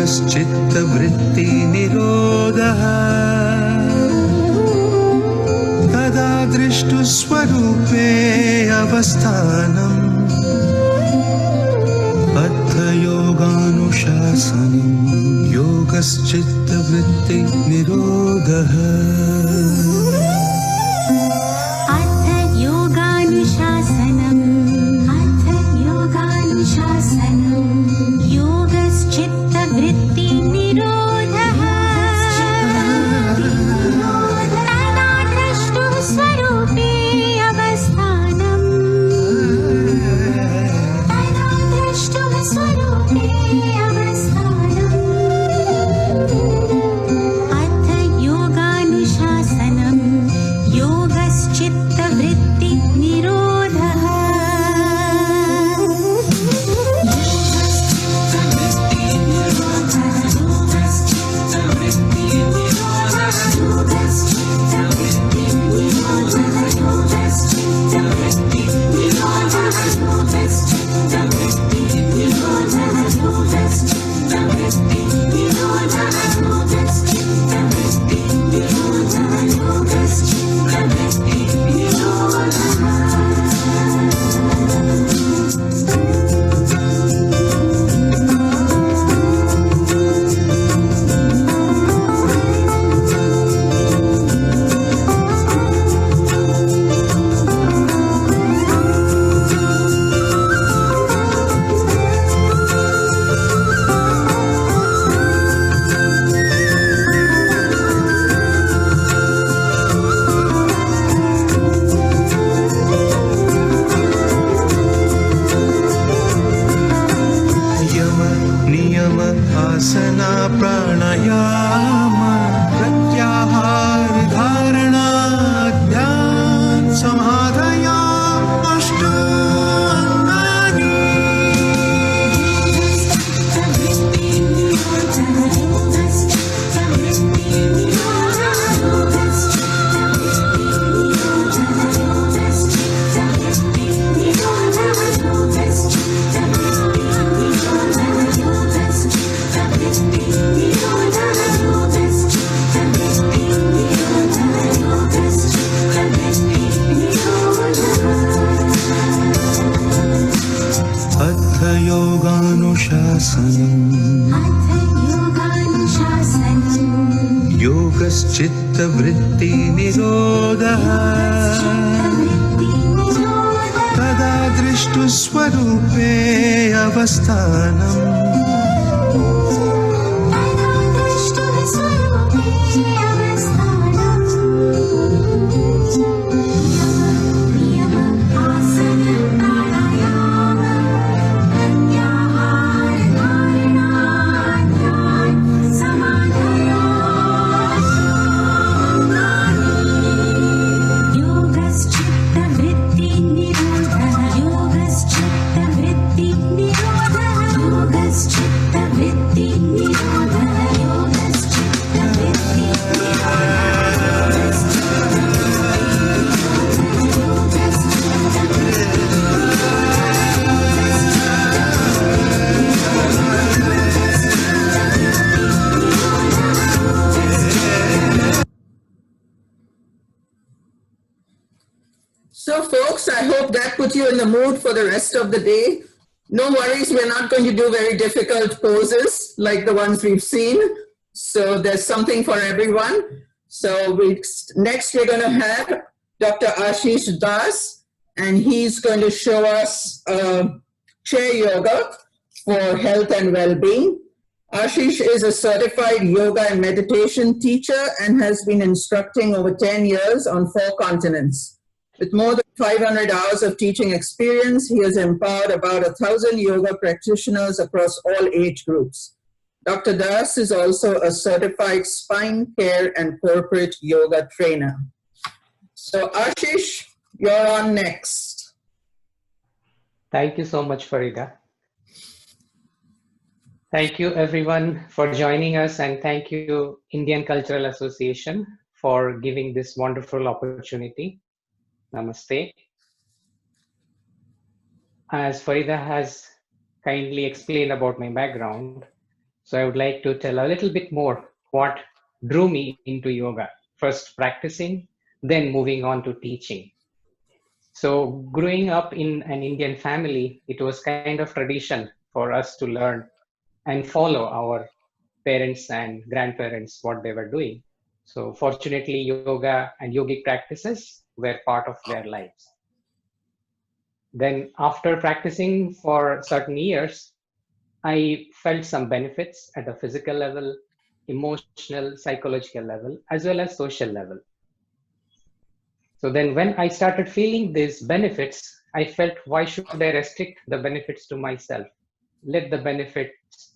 योगश्चित्तवृत्ति निरोधः तदा दृष्टुस्वरूपे अवस्थानम् अथ योगानुशासनम् योगश्चित्तवृत्ति निरोधः योगश्चित्तवृत्ति निरोधः तदा दृष्टुस्वरूपे अवस्थानम् So folks, I hope that put you in the mood for the rest of the day. No worries, we're not going to do very difficult poses like the ones we've seen. So there's something for everyone. So next we're going to have Dr. Ashish Das, and he's going to show us chair yoga for health and well-being. Ashish is a certified yoga and meditation teacher and has been instructing over 10 years on 4 continents. With more than 500 hours of teaching experience, he has empowered about 1,000 yoga practitioners across all age groups. Dr. Das is also a certified spine care and corporate yoga trainer. So Ashish, you're on next. Thank you so much, Farida. Thank you everyone for joining us, and thank you Indian Cultural Association for giving this wonderful opportunity. Namaste. As Farida has kindly explained about my background, so I would like to tell a little bit more what drew me into yoga. First practicing, then moving on to teaching. So growing up in an Indian family, it was kind of tradition for us to learn and follow our parents and grandparents what they were doing. So fortunately, yoga and yogic practices were part of their lives. Then after practicing for certain years, I felt some benefits at a physical level, emotional, psychological level, as well as social level. So then when I started feeling these benefits, I felt, why should I restrict the benefits to myself? Let the benefits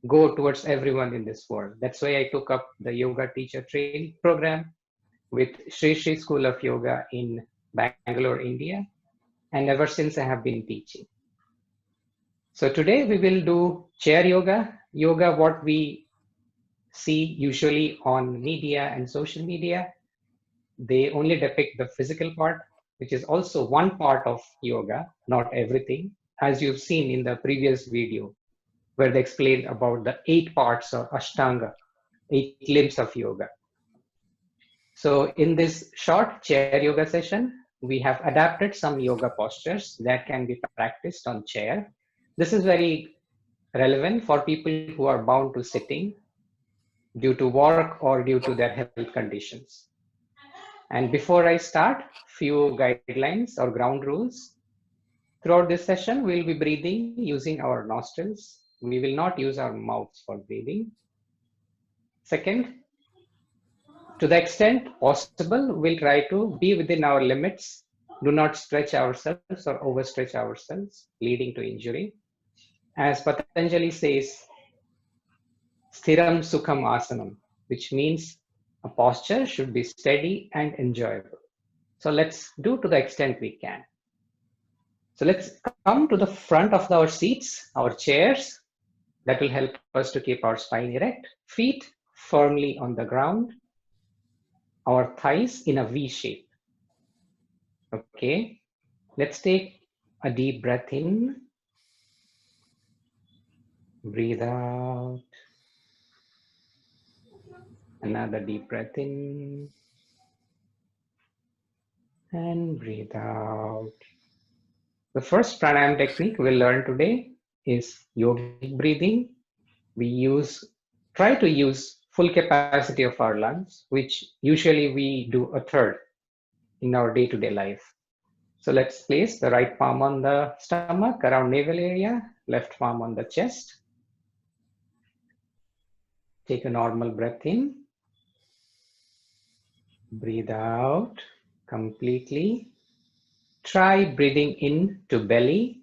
go towards everyone in this world. That's why I took up the yoga teacher training program with Sri Sri School of Yoga in Bangalore, India. And ever since I have been teaching. So today we will do chair yoga. Yoga, what we see usually on media and social media, they only depict the physical part, which is also one part of yoga, not everything, as you've seen in the previous video, where they explained about the 8 parts or Ashtanga, 8 limbs of yoga. So in this short chair yoga session, we have adapted some yoga postures that can be practiced on chair. This is very relevant for people who are bound to sitting due to work or due to their health conditions. And before I start, few guidelines or ground rules. Throughout this session, we'll be breathing using our nostrils. We will not use our mouths for breathing. Second, to the extent possible, we'll try to be within our limits. Do not stretch ourselves or overstretch ourselves, leading to injury. As Patanjali says, Sthiram Sukham Asanam, which means a posture should be steady and enjoyable. So let's do to the extent we can. So let's come to the front of our seats, our chairs. That will help us to keep our spine erect, feet firmly on the ground, our thighs in a V shape. Okay, let's take a deep breath in, breathe out, another deep breath in, and breathe out. The first pranayama technique we'll learn today is yogic breathing. We try to use full capacity of our lungs, which usually we do a third in our day-to-day life. So let's place the right palm on the stomach around navel area, left palm on the chest. Take a normal breath in. Breathe out completely. Try breathing in to belly,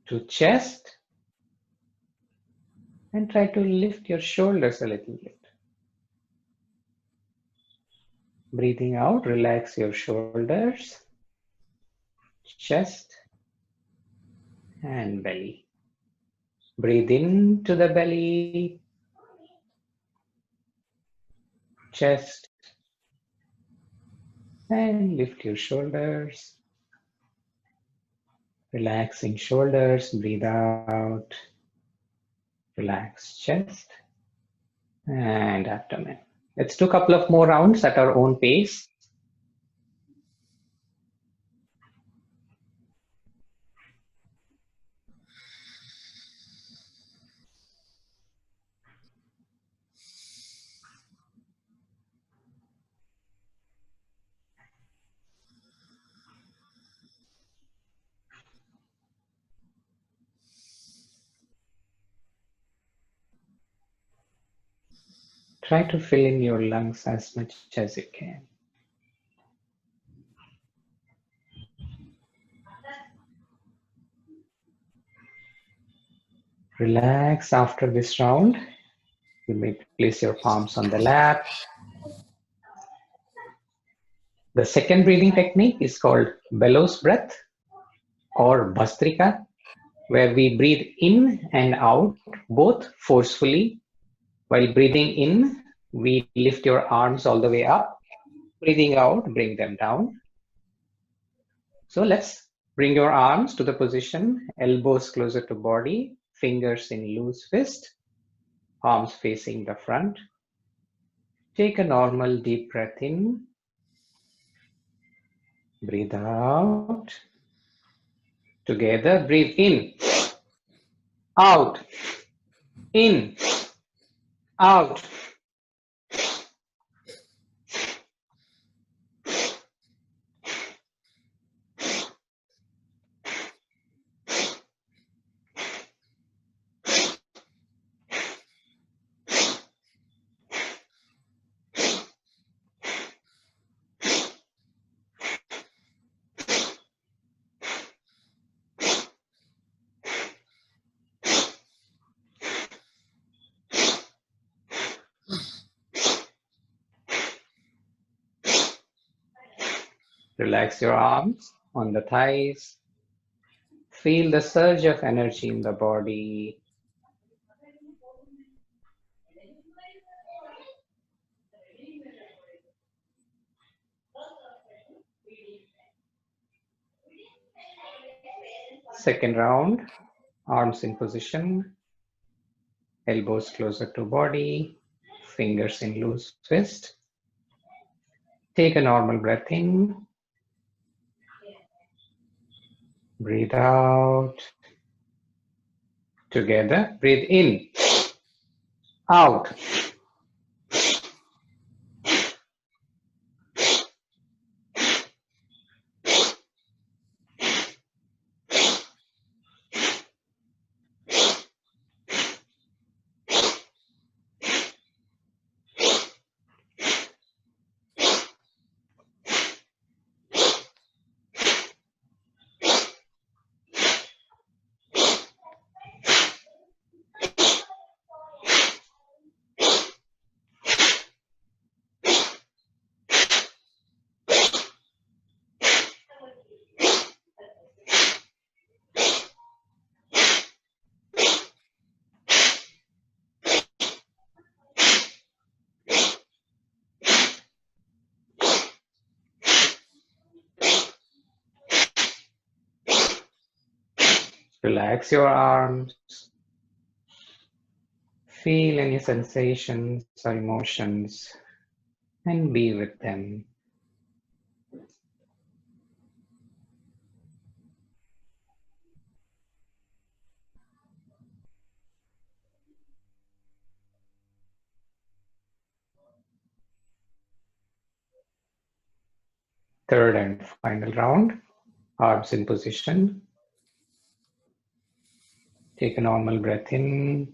to chest, and try to lift your shoulders a little bit. Breathing out, relax your shoulders, chest, and belly. Breathe into the belly, chest, and lift your shoulders. Relaxing shoulders, breathe out. Relax chest and abdomen. Let's do a couple of more rounds at our own pace. Try to fill in your lungs as much as you can. Relax after this round. You may place your palms on the lap. The second breathing technique is called Bellows Breath or Bhastrika, where we breathe in and out both forcefully. While breathing in, we lift your arms all the way up. Breathing out, bring them down. So let's bring your arms to the position, elbows closer to body, fingers in loose fist, arms facing the front. Take a normal deep breath in, breathe out. Together, breathe in, out, in, out. Relax your arms on the thighs. Feel the surge of energy in the body. Second round, arms in position, elbows closer to body, fingers in loose fist. Take a normal breath in, breathe out. Together, breathe in, out. Relax your arms. Feel any sensations or emotions and be with them. Third and final round, arms in position. Take a normal breath in,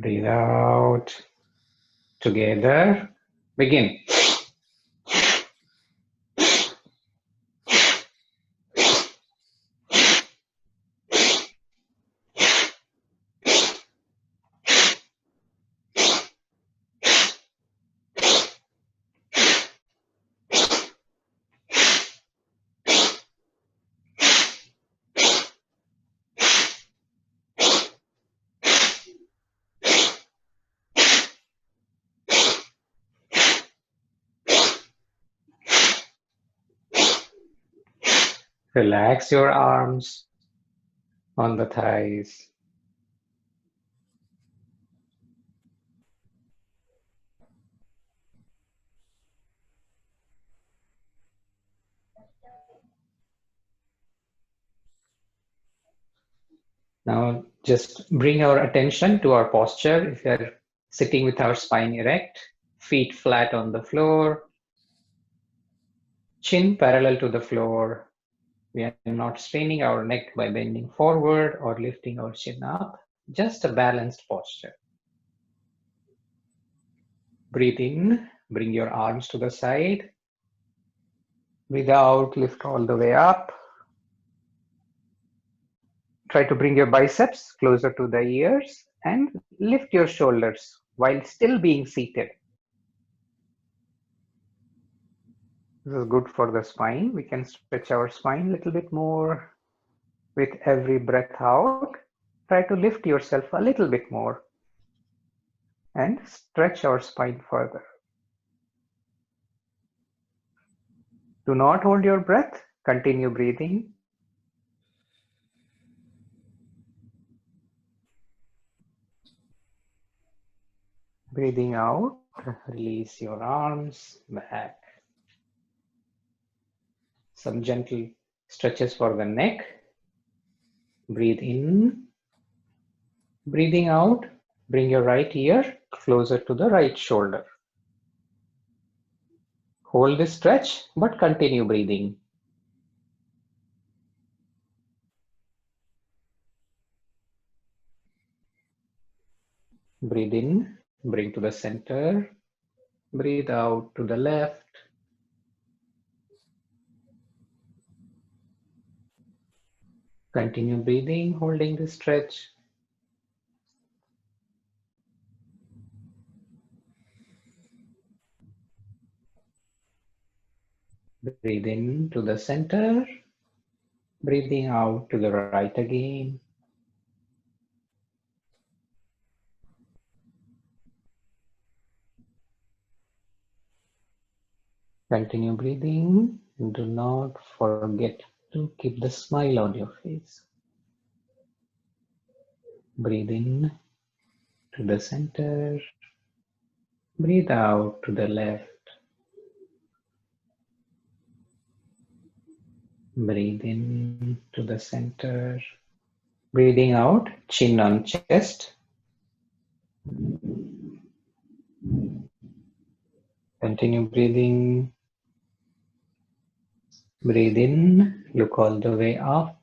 breathe out. Together, begin. Relax your arms on the thighs. Now just bring our attention to our posture. If we are sitting with our spine erect, feet flat on the floor, chin parallel to the floor. We are not straining our neck by bending forward or lifting our chin up, just a balanced posture. Breathe in, bring your arms to the side. Breathe out, lift all the way up. Try to bring your biceps closer to the ears and lift your shoulders while still being seated. This is good for the spine. We can stretch our spine a little bit more with every breath out. Try to lift yourself a little bit more and stretch our spine further. Do not hold your breath. Continue breathing. Breathing out, release your arms back. Some gentle stretches for the neck. Breathe in. Breathing out, bring your right ear closer to the right shoulder. Hold this stretch, but continue breathing. Breathe in, bring to the center. Breathe out to the left. Continue breathing, holding the stretch. Breathe in to the center. Breathing out to the right again. Continue breathing. Do not forget to keep the smile on your face. Breathe in to the center. Breathe out to the left. Breathe in to the center. Breathing out, chin on chest. Continue breathing. Breathe in, look all the way up.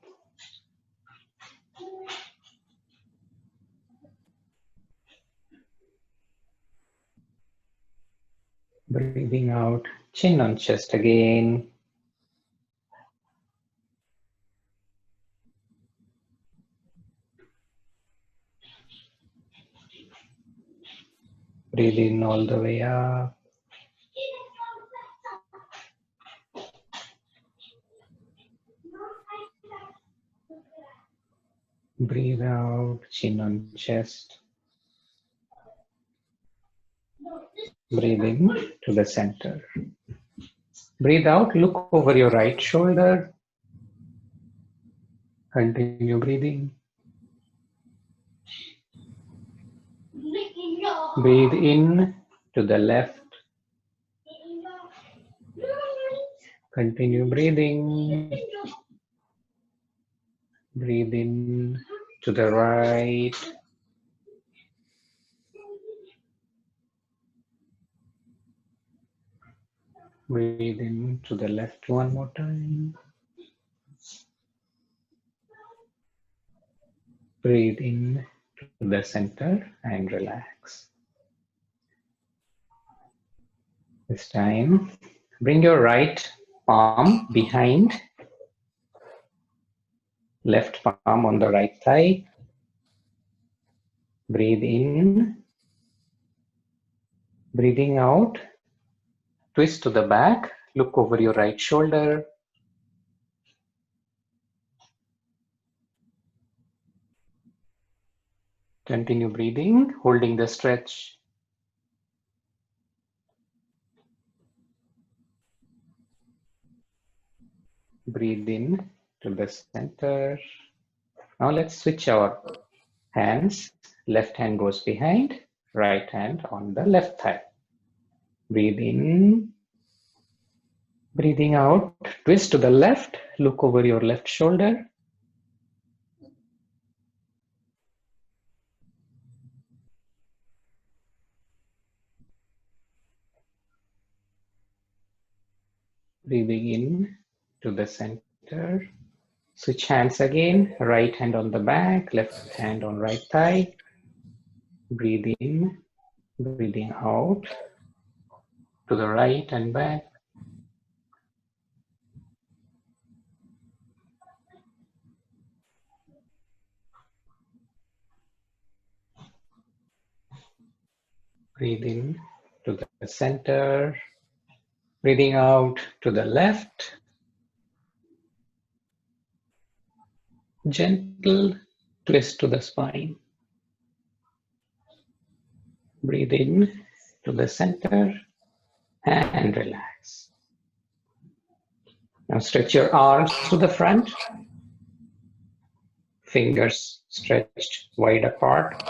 Breathing out, chin on chest again. Breathe in all the way up. Breathe out, chin on chest. Breathe in to the center. Breathe out, look over your right shoulder. Continue breathing. Breathe in to the left. Continue breathing. Breathe in to the right. Breathe in to the left one more time. Breathe in to the center and relax. This time, bring your right palm behind, left palm on the right thigh. Breathe in. Breathing out, twist to the back, look over your right shoulder. Continue breathing, holding the stretch. Breathe in to the center. Now let's switch our hands. Left hand goes behind, right hand on the left thigh. Breathe in. Breathing out, twist to the left, look over your left shoulder. Breathing in to the center. Switch hands again, right hand on the back, left hand on right thigh. Breathe in, breathing out to the right and back. Breathe in to the center. Breathing out to the left. Gentle twist to the spine. Breathe in to the center and relax. Now stretch your arms to the front. Fingers stretched wide apart.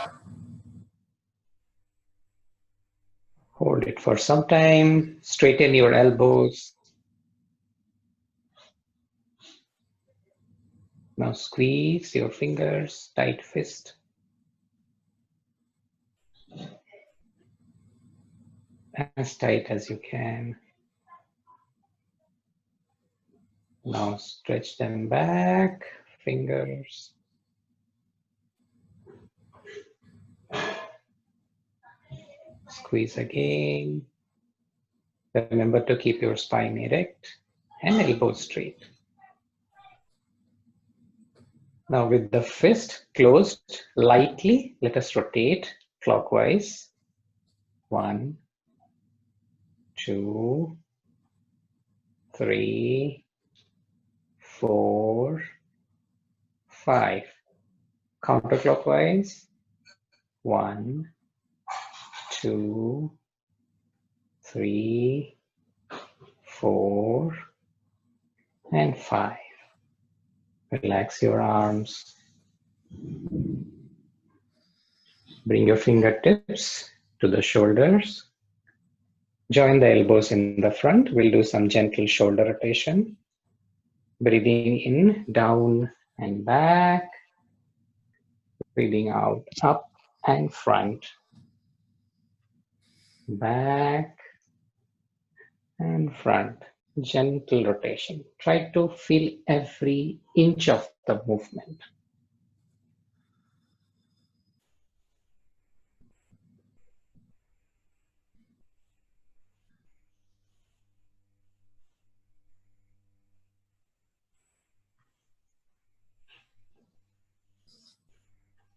Hold it for some time. Straighten your elbows. Now squeeze your fingers, tight fist. As tight as you can. Now stretch them back, fingers. Squeeze again. Remember to keep your spine erect and elbows straight. Now with the fist closed lightly, let us rotate clockwise. 1, 2, 3, 4, 5. Counterclockwise. 1, 2, 3, 4, and 5. Relax your arms. Bring your fingertips to the shoulders. Join the elbows in the front. We'll do some gentle shoulder rotation. Breathing in, down and back. Breathing out, up and front. Back and front. Gentle rotation. Try to feel every inch of the movement.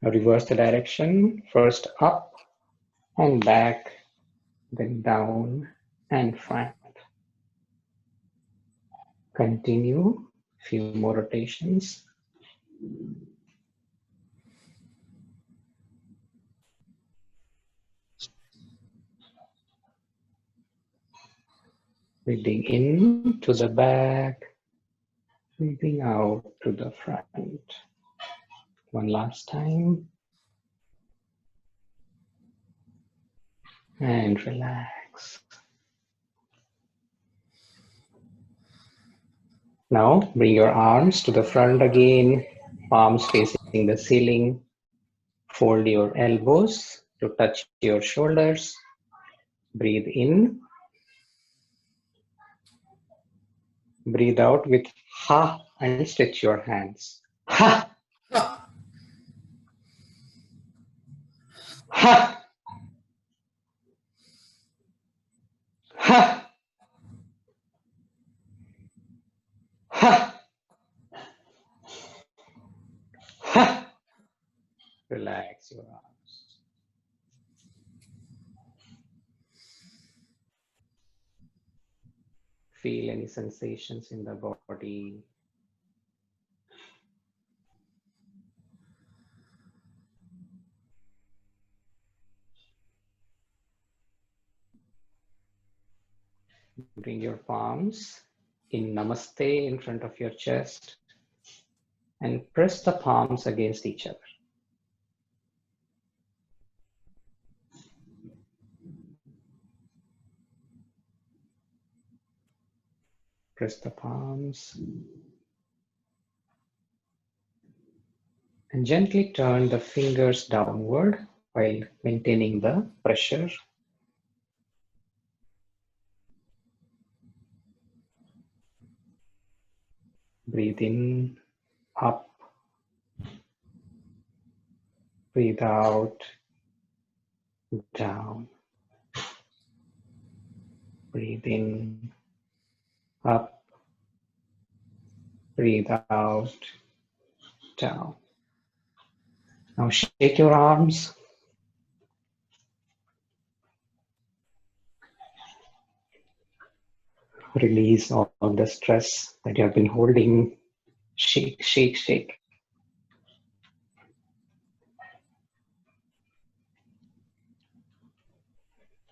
Now reverse the direction. First up and back, then down and front. Continue. Few more rotations. Breathing in to the back, breathing out to the front. One last time. And relax. Now bring your arms to the front again, palms facing the ceiling. Fold your elbows to touch your shoulders. Breathe in. Breathe out with ha and stretch your hands. Ha! Ha! Ha! Ha! Ha! Relax your arms. Feel any sensations in the body. Bring your palms in Namaste in front of your chest and press the palms against each other. Press the palms and gently turn the fingers downward while maintaining the pressure. Breathe in, up. Breathe out, down. Breathe in, up. Breathe out, down. Now shake your arms. Release all of the stress that you have been holding. Shake, shake, shake.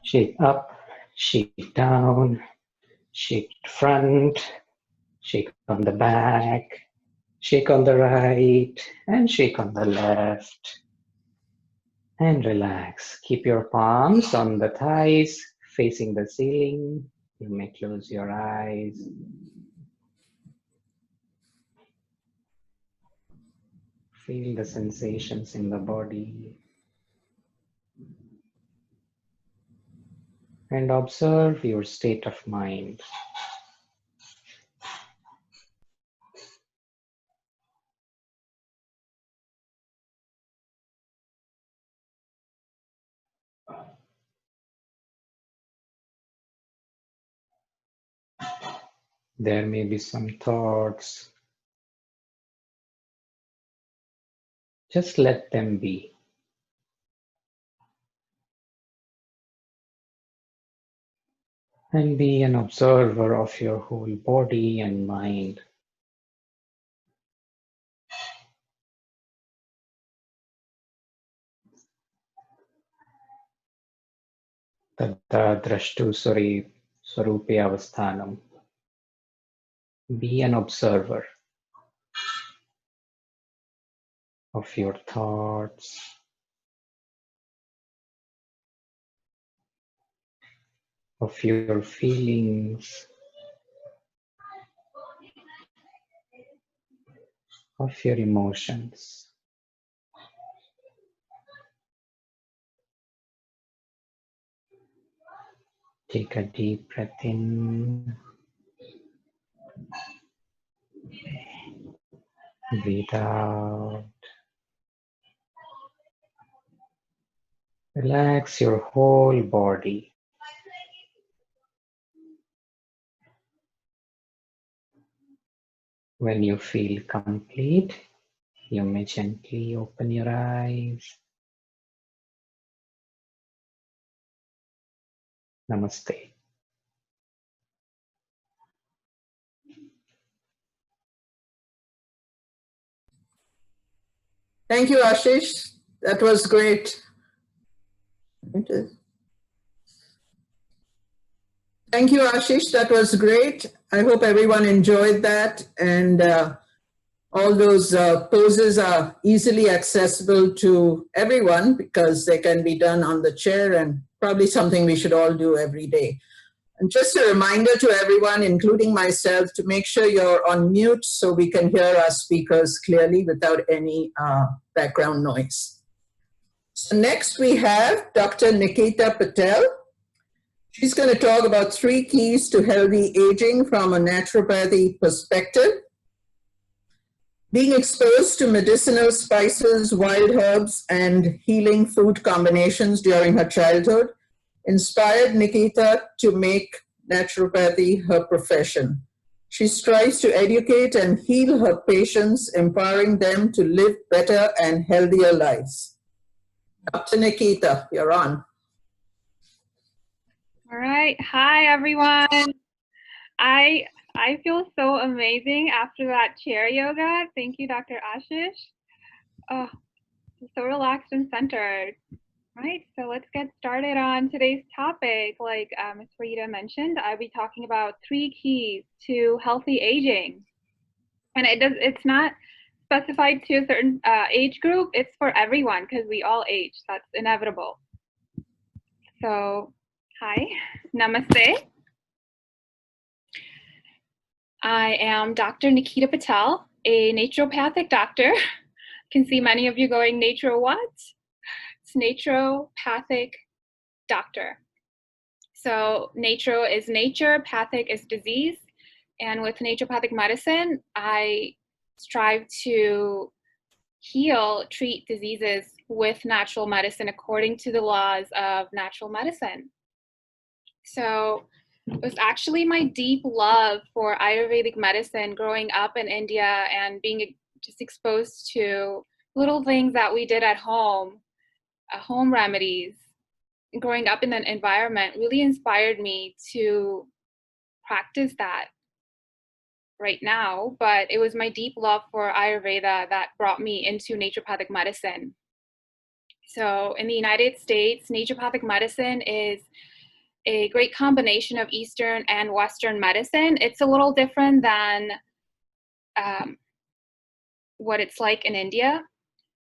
Shake up, shake down, shake front, Shake on the back, shake on the right, and shake on the left. And relax. Keep your palms on the thighs, facing the ceiling. You may close your eyes. Feel the sensations in the body. And observe your state of mind. There may be some thoughts. Just let them be. And be an observer of your whole body and mind. Tadda drashtu swarupe avasthanam. Be an observer of your thoughts, of your feelings, of your emotions. Take a deep breath in. Breathe out. Relax your whole body. When you feel complete, you may gently open your eyes. Namaste. Thank you, Ashish. That was great. Thank you, Ashish. That was great. I hope everyone enjoyed that. And all those poses are easily accessible to everyone because they can be done on the chair, and probably something we should all do every day. And just a reminder to everyone, including myself, to make sure you're on mute so we can hear our speakers clearly without any background noise. So next we have Dr. Nikita Patel. She's going to talk about 3 keys to healthy aging from a naturopathy perspective. Being exposed to medicinal spices, wild herbs, and healing food combinations during her childhood inspired Nikita to make naturopathy her profession. She strives to educate and heal her patients, empowering them to live better and healthier lives. Dr. Nikita, you're on. All right. Hi, everyone. I feel so amazing after that chair yoga. Thank you, Dr. Ashish. Oh, so relaxed and centered. Right, so let's get started on today's topic. Like Ms. Rita mentioned, I'll be talking about 3 keys to healthy aging. And it's not specified to a certain age group. It's for everyone because we all age. That's inevitable. So, hi, namaste. I am Dr. Nikita Patel, a naturopathic doctor. Can see many of you going, naturo what? It's naturopathic doctor. So naturo is nature, pathic is disease. And with naturopathic medicine, I strive to heal, treat diseases with natural medicine according to the laws of natural medicine. So it was actually my deep love for Ayurvedic medicine growing up in India and being just exposed to little things that we did at home, home remedies, growing up in that environment really inspired me to practice that right now. But it was my deep love for Ayurveda that brought me into naturopathic medicine. So in the United States, naturopathic medicine is a great combination of Eastern and Western medicine. It's a little different than what it's like in India.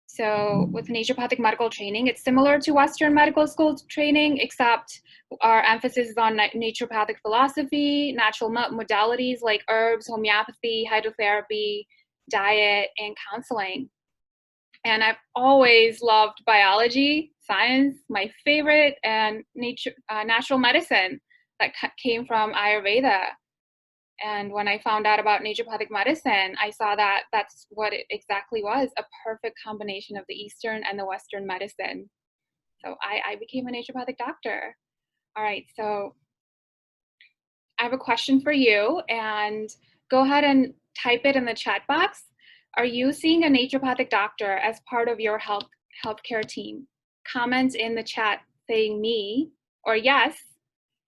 So with naturopathic medical training, it's similar to Western medical school training, except our emphasis is on naturopathic philosophy, natural modalities like herbs, homeopathy, hydrotherapy, diet, and counseling. And I've always loved biology, science, my favorite, and natural medicine that came from Ayurveda. And when I found out about naturopathic medicine, I saw that that's what it exactly was, a perfect combination of the Eastern and the Western medicine. So I became a naturopathic doctor. All right, so I have a question for you, and go ahead and type it in the chat box. Are you seeing a naturopathic doctor as part of your healthcare team? Comment in the chat saying me or yes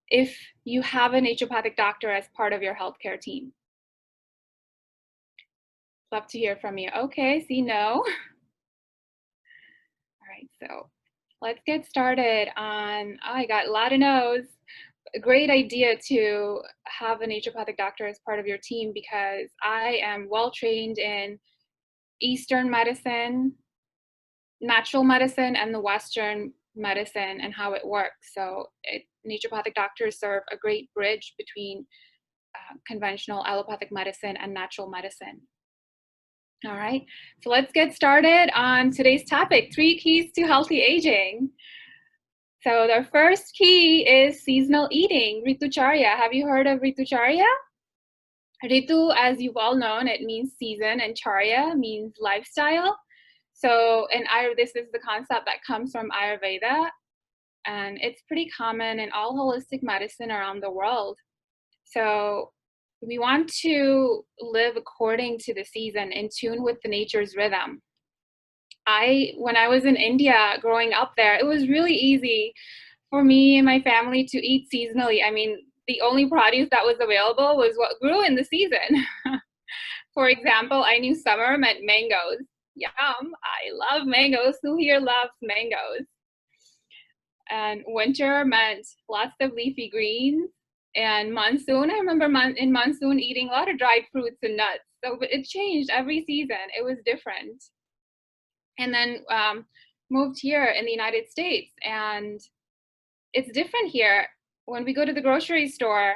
if you have a naturopathic doctor as part of your healthcare team. Love to hear from you. Okay, see no. All right, so let's get started on, I got a lot of no's. A great idea to have a naturopathic doctor as part of your team because I am well trained in Eastern medicine, natural medicine, and the Western medicine and how it works. So naturopathic doctors serve a great bridge between conventional allopathic medicine and natural medicine. All right, so let's get started on today's topic, 3 keys to healthy aging. So the first key is seasonal eating, Ritucharya. Have you heard of Ritucharya? Ritu, as you've all known, it means season, and Charya means lifestyle. So this is the concept that comes from Ayurveda, and it's pretty common in all holistic medicine around the world. So we want to live according to the season, in tune with the nature's rhythm. When I was in India growing up there, it was really easy for me and my family to eat seasonally. I mean, the only produce that was available was what grew in the season. For example, I knew summer meant mangoes. Yum, I love mangoes. Who here loves mangoes? And winter meant lots of leafy greens. And monsoon, I remember in monsoon eating a lot of dried fruits and nuts. So it changed every season. It was different. And then moved here in the United States, and it's different here. When we go to the grocery store,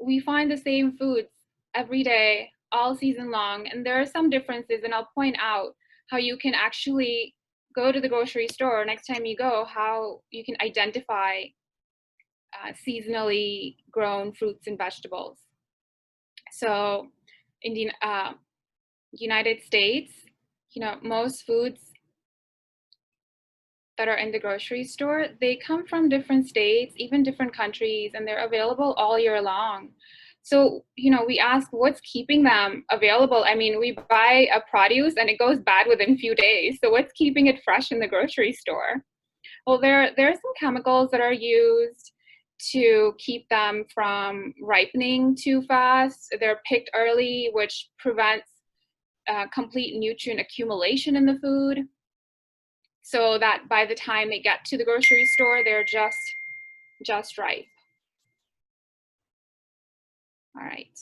we find the same foods every day, all season long, and there are some differences, and I'll point out how you can actually go to the grocery store next time you go, how you can identify seasonally grown fruits and vegetables. So in the United States, most foods that are in the grocery store, they come from different states, even different countries, and they're available all year long. So, we ask what's keeping them available. I mean, we buy a produce and it goes bad within a few days. So what's keeping it fresh in the grocery store? Well, there are some chemicals that are used to keep them from ripening too fast. They're picked early, which prevents complete nutrient accumulation in the food, so that by the time they get to the grocery store, they're just ripe. All right,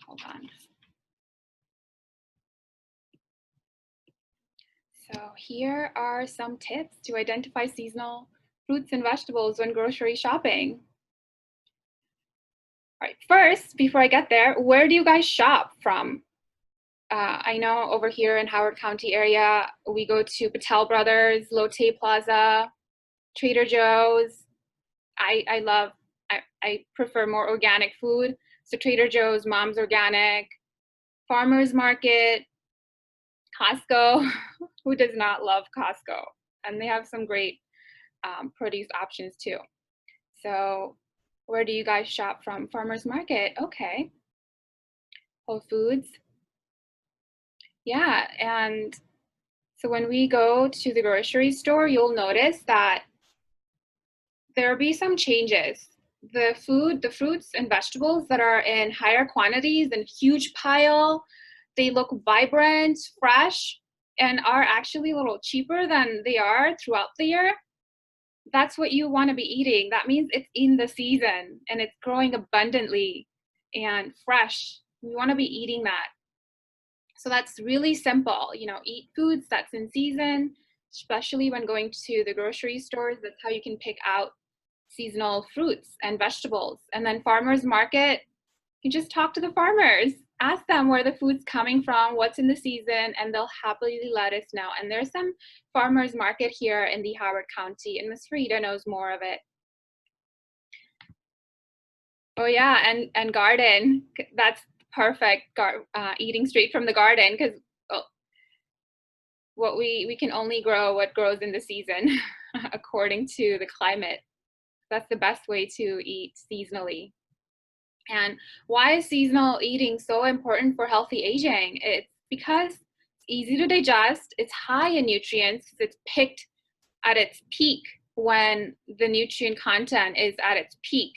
hold on. So here are some tips to identify seasonal fruits and vegetables when grocery shopping. All right, first, before I get there, where do you guys shop from? I know over here in Howard County area, we go to Patel Brothers, Lotte Plaza, Trader Joe's. I prefer more organic food. So Trader Joe's, Mom's Organic, Farmer's Market, Costco. Who does not love Costco? And they have some great produce options too. So where do you guys shop from? Farmer's Market, okay. Whole Foods. Yeah, and so when we go to the grocery store, you'll notice that there'll be some changes. The fruits and vegetables that are in higher quantities and huge pile, they look vibrant, fresh, and are actually a little cheaper than they are throughout the year. that's what you want to be eating. That means it's in the season and it's growing abundantly and fresh. We want to be eating that. So that's really simple. You know, eat foods that's in season, especially when going to the grocery stores. That's how you can pick out seasonal fruits and vegetables. And then farmers market, you just talk to the farmers, ask them where the food's coming from, what's in the season, and they'll happily let us know. And there's some farmers market here in the Howard County, and Miss Rita knows more of it. Oh yeah, and garden, that's perfect. Eating straight from the garden, because what we can only grow what grows in the season according to the climate. That's the best way to eat seasonally. And why is seasonal eating so important for healthy aging? It's because it's easy to digest, it's high in nutrients, it's picked at its peak when the nutrient content is at its peak.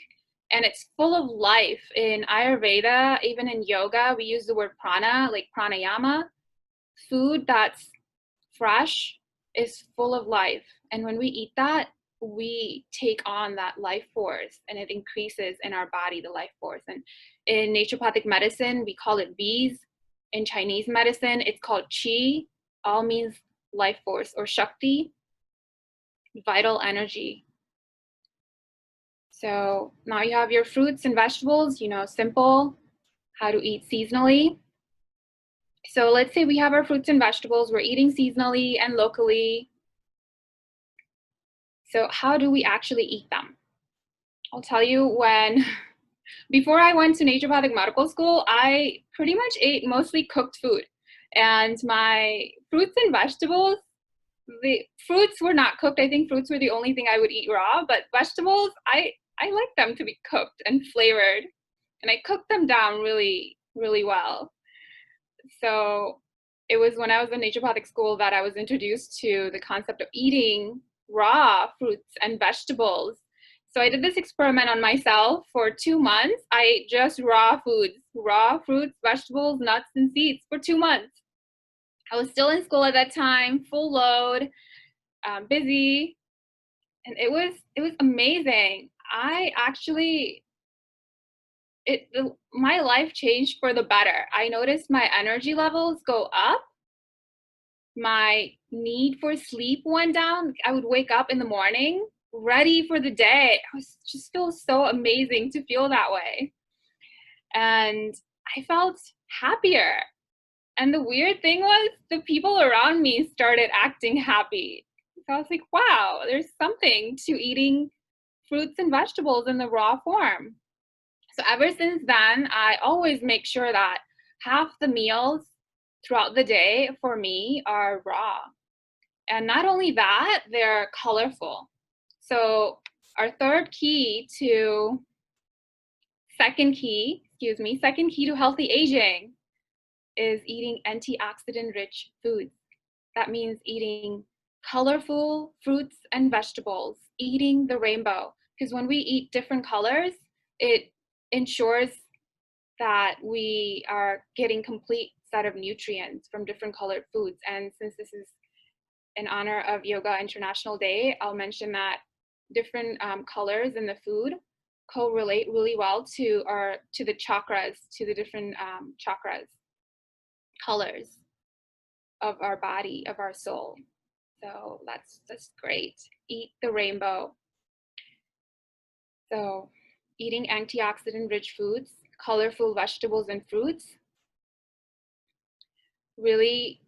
And it's full of life. In Ayurveda, even in yoga, we use the word prana, like pranayama. Food that's fresh is full of life. And when we eat that, we take on that life force and it increases in our body, the life force. And in naturopathic medicine, we call it bees. In Chinese medicine, it's called qi, all means life force, or shakti, vital energy. So now you have your fruits and vegetables, you know, simple, how to eat seasonally. So let's say we have our fruits and vegetables, we're eating seasonally and locally. So how do we actually eat them? I'll tell you, before I went to naturopathic medical school, I pretty much ate mostly cooked food. And my fruits and vegetables, the fruits were not cooked. I think fruits were the only thing I would eat raw, but vegetables, I like them to be cooked and flavored. And I cooked them down really, really well. So it was when I was in naturopathic school that I was introduced to the concept of eating raw fruits and vegetables. So I did this experiment on myself for 2 months. I ate just raw foods, raw fruits, vegetables, nuts, and seeds for 2 months. I was still in school at that time, full load, busy, and it was amazing. My life changed for the better. I noticed my energy levels go up. My need for sleep went down. I would wake up in the morning ready for the day. Just feels so amazing to feel that way. And I felt happier. And the weird thing was the people around me started acting happy. So I was like, wow, there's something to eating fruits and vegetables in the raw form. So ever since then, I always make sure that half the meals throughout the day for me are raw. And not only that, they're colorful. So our second key to healthy aging is eating antioxidant-rich foods. That means eating colorful fruits and vegetables, eating the rainbow. Because when we eat different colors, it ensures that we are getting complete set of nutrients from different colored foods. And since this is in honor of Yoga International Day, I'll mention that different colors in the food correlate really well to the chakras, to the different chakras, colors of our body, of our soul. So that's great. Eat the rainbow. So eating antioxidant-rich foods, colorful vegetables and fruits really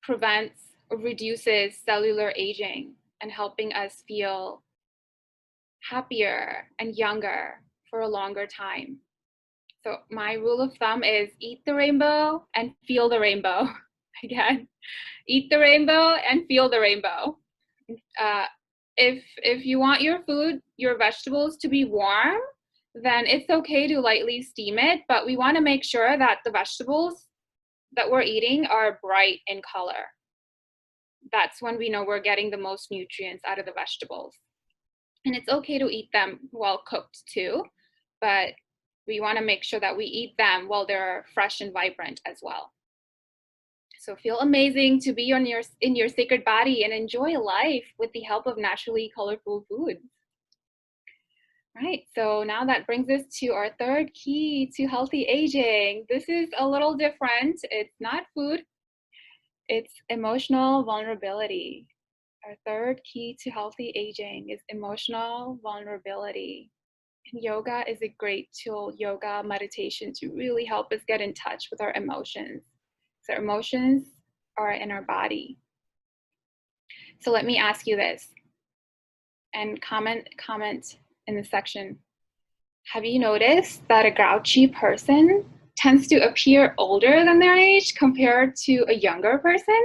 prevents or reduces cellular aging and helping us feel happier and younger for a longer time. So my rule of thumb is eat the rainbow and feel the rainbow. Again, eat the rainbow and feel the rainbow. If you want your food, your vegetables to be warm, then it's okay to lightly steam it, but we want to make sure that the vegetables that we're eating are bright in color. That's when we know we're getting the most nutrients out of the vegetables. And it's okay to eat them well cooked too, but we want to make sure that we eat them while they're fresh and vibrant as well. So feel amazing to be in your sacred body and enjoy life with the help of naturally colorful foods. Right, so now that brings us to our third key to healthy aging. This is a little different. It's not food, it's emotional vulnerability. Our third key to healthy aging is emotional vulnerability. And yoga is a great tool, yoga, meditation, to really help us get in touch with our emotions. So our emotions are in our body. So let me ask you this, and comment in the section. Have you noticed that a grouchy person tends to appear older than their age compared to a younger person?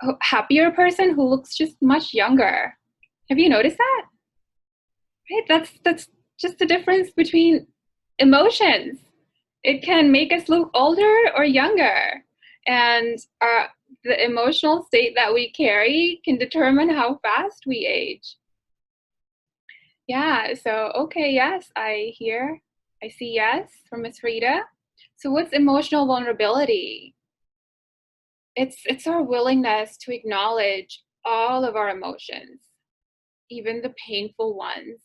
A happier person who looks just much younger. Have you noticed that? Right, that's just the difference between emotions. It can make us look older or younger, and the emotional state that we carry can determine how fast we age. Yeah, so okay, yes, I see yes from Ms. Rita. So what's emotional vulnerability? It's our willingness to acknowledge all of our emotions, even the painful ones,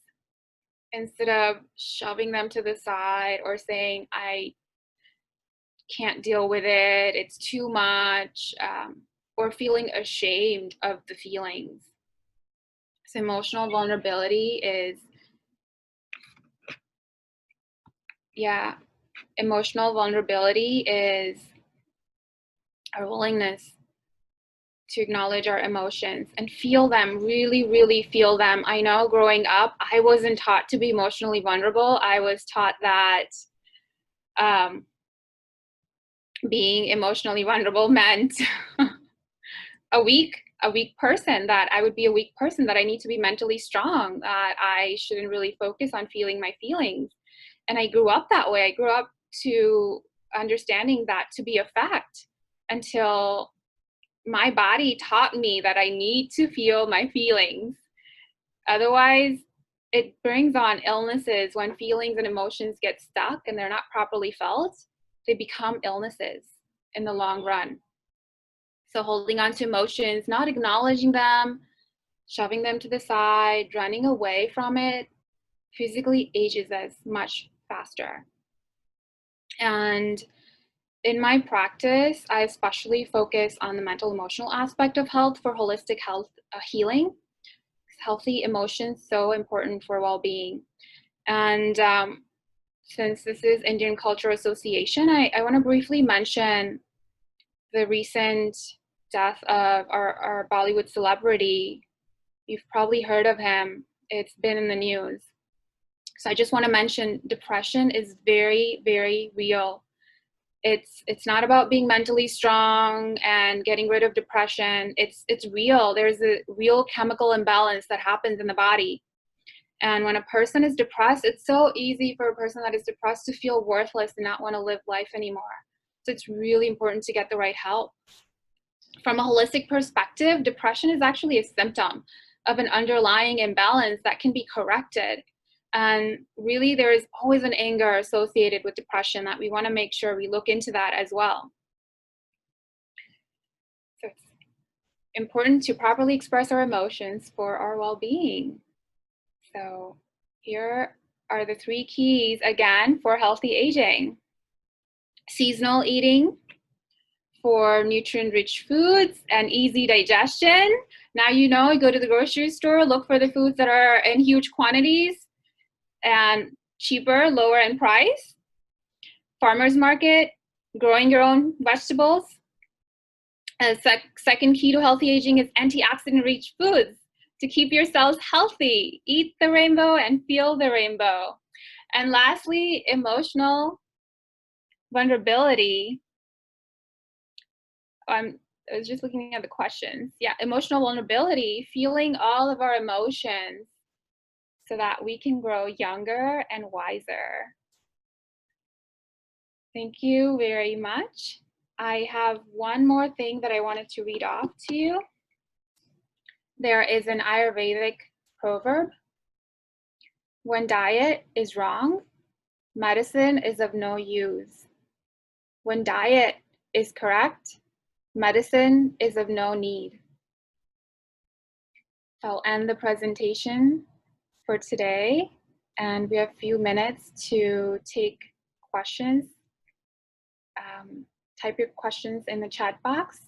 instead of shoving them to the side or saying, I can't deal with it, it's too much, or feeling ashamed of the feelings. So emotional vulnerability is, emotional vulnerability is our willingness to acknowledge our emotions and feel them, really, really feel them. I know growing up, I wasn't taught to be emotionally vulnerable. I was taught that being emotionally vulnerable meant a weak person, that I would be a weak person, that I need to be mentally strong, that I shouldn't really focus on feeling my feelings. And I grew up that way. I grew up to understanding that to be a fact until my body taught me that I need to feel my feelings. Otherwise, it brings on illnesses. When feelings and emotions get stuck and they're not properly felt, they become illnesses in the long run. So holding on to emotions, not acknowledging them, shoving them to the side, running away from it, physically ages us much faster. And in my practice, I especially focus on the mental emotional aspect of health for holistic health healing. Healthy emotions so important for well-being. And since this is Indian Cultural Association, I want to briefly mention the recent death of our Bollywood celebrity. You've probably heard of him. It's been in the news. So I just want to mention depression is very, very real. It's not about being mentally strong and getting rid of depression. It's real. There's a real chemical imbalance that happens in the body. And when a person is depressed, it's so easy for a person that is depressed to feel worthless and not want to live life anymore. So it's really important to get the right help. From a holistic perspective, depression is actually a symptom of an underlying imbalance that can be corrected. And really, there is always an anger associated with depression that we want to make sure we look into that as well. So it's important to properly express our emotions for our well-being. So here are the 3 keys, again, for healthy aging. Seasonal eating for nutrient-rich foods and easy digestion. Now you know, you go to the grocery store, look for the foods that are in huge quantities and cheaper, lower in price. Farmers market, growing your own vegetables. And second key to healthy aging is antioxidant-rich foods to keep your cells healthy. Eat the rainbow and feel the rainbow. And lastly, emotional vulnerability. I was just looking at the questions. Yeah, emotional vulnerability, feeling all of our emotions so that we can grow younger and wiser. Thank you very much. I have one more thing that I wanted to read off to you. There is an Ayurvedic proverb. When diet is wrong, medicine is of no use. When diet is correct, Medicine is of no need. I'll end the presentation for today, and we have a few minutes to take questions. Type your questions in the chat box,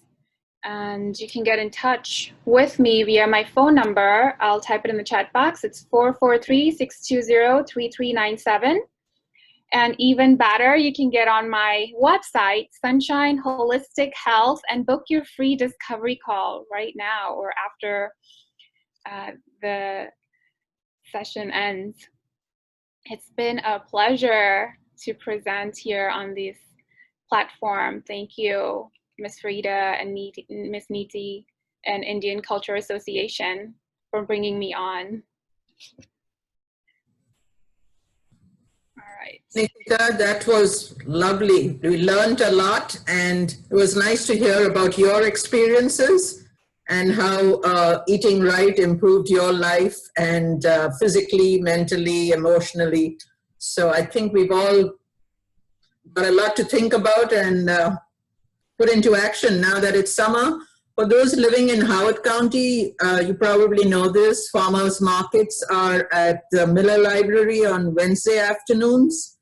and you can get in touch with me via my phone number. I'll type it in the chat box. It's 443-620-3397. And even better, you can get on my website, Sunshine Holistic Health, and book your free discovery call right now or after the session ends. It's been a pleasure to present here on this platform. Thank you, Ms. Frida and Ms. Niti and Indian Culture Association for bringing me on. All right. Nikita, that was lovely. We learned a lot, and it was nice to hear about your experiences and how eating right improved your life and physically, mentally, emotionally. So I think we've all got a lot to think about and put into action now that it's summer. For those living in Howard County, you probably know this, farmers markets are at the Miller Library on Wednesday afternoons,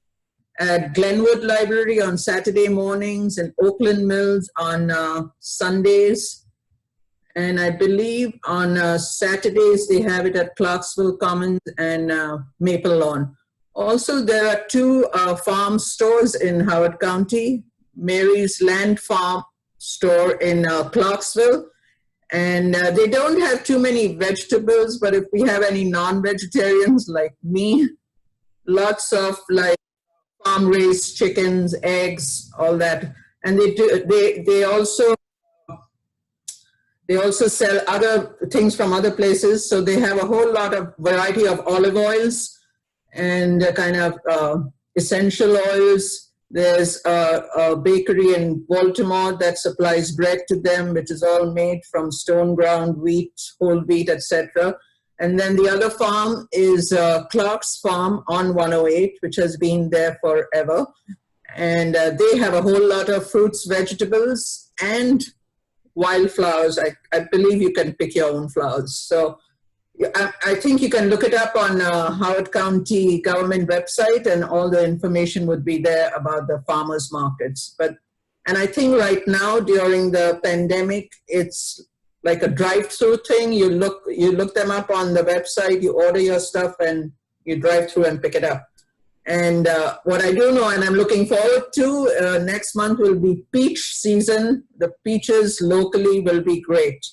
at Glenwood Library on Saturday mornings, and Oakland Mills on Sundays. And I believe on Saturdays they have it at Clarksville Commons and Maple Lawn. Also, there are two farm stores in Howard County, Mary's Land Farm store in Clarksville. And they don't have too many vegetables, but if we have any non-vegetarians like me, lots of like farm-raised chickens, eggs, all that. And they also sell other things from other places. So they have a whole lot of variety of olive oils and kind of essential oils. There's a bakery in Baltimore that supplies bread to them, which is all made from stone ground wheat, whole wheat, etc. And then the other farm is Clark's Farm on 108, which has been there forever. And they have a whole lot of fruits, vegetables, and wildflowers. I believe you can pick your own flowers. So I think you can look it up on Howard County government website, and all the information would be there about the farmers markets. And I think right now during the pandemic, it's like a drive-through thing. You look them up on the website, you order your stuff, and you drive through and pick it up. And what I do know, and I'm looking forward to, next month will be peach season. The peaches locally will be great.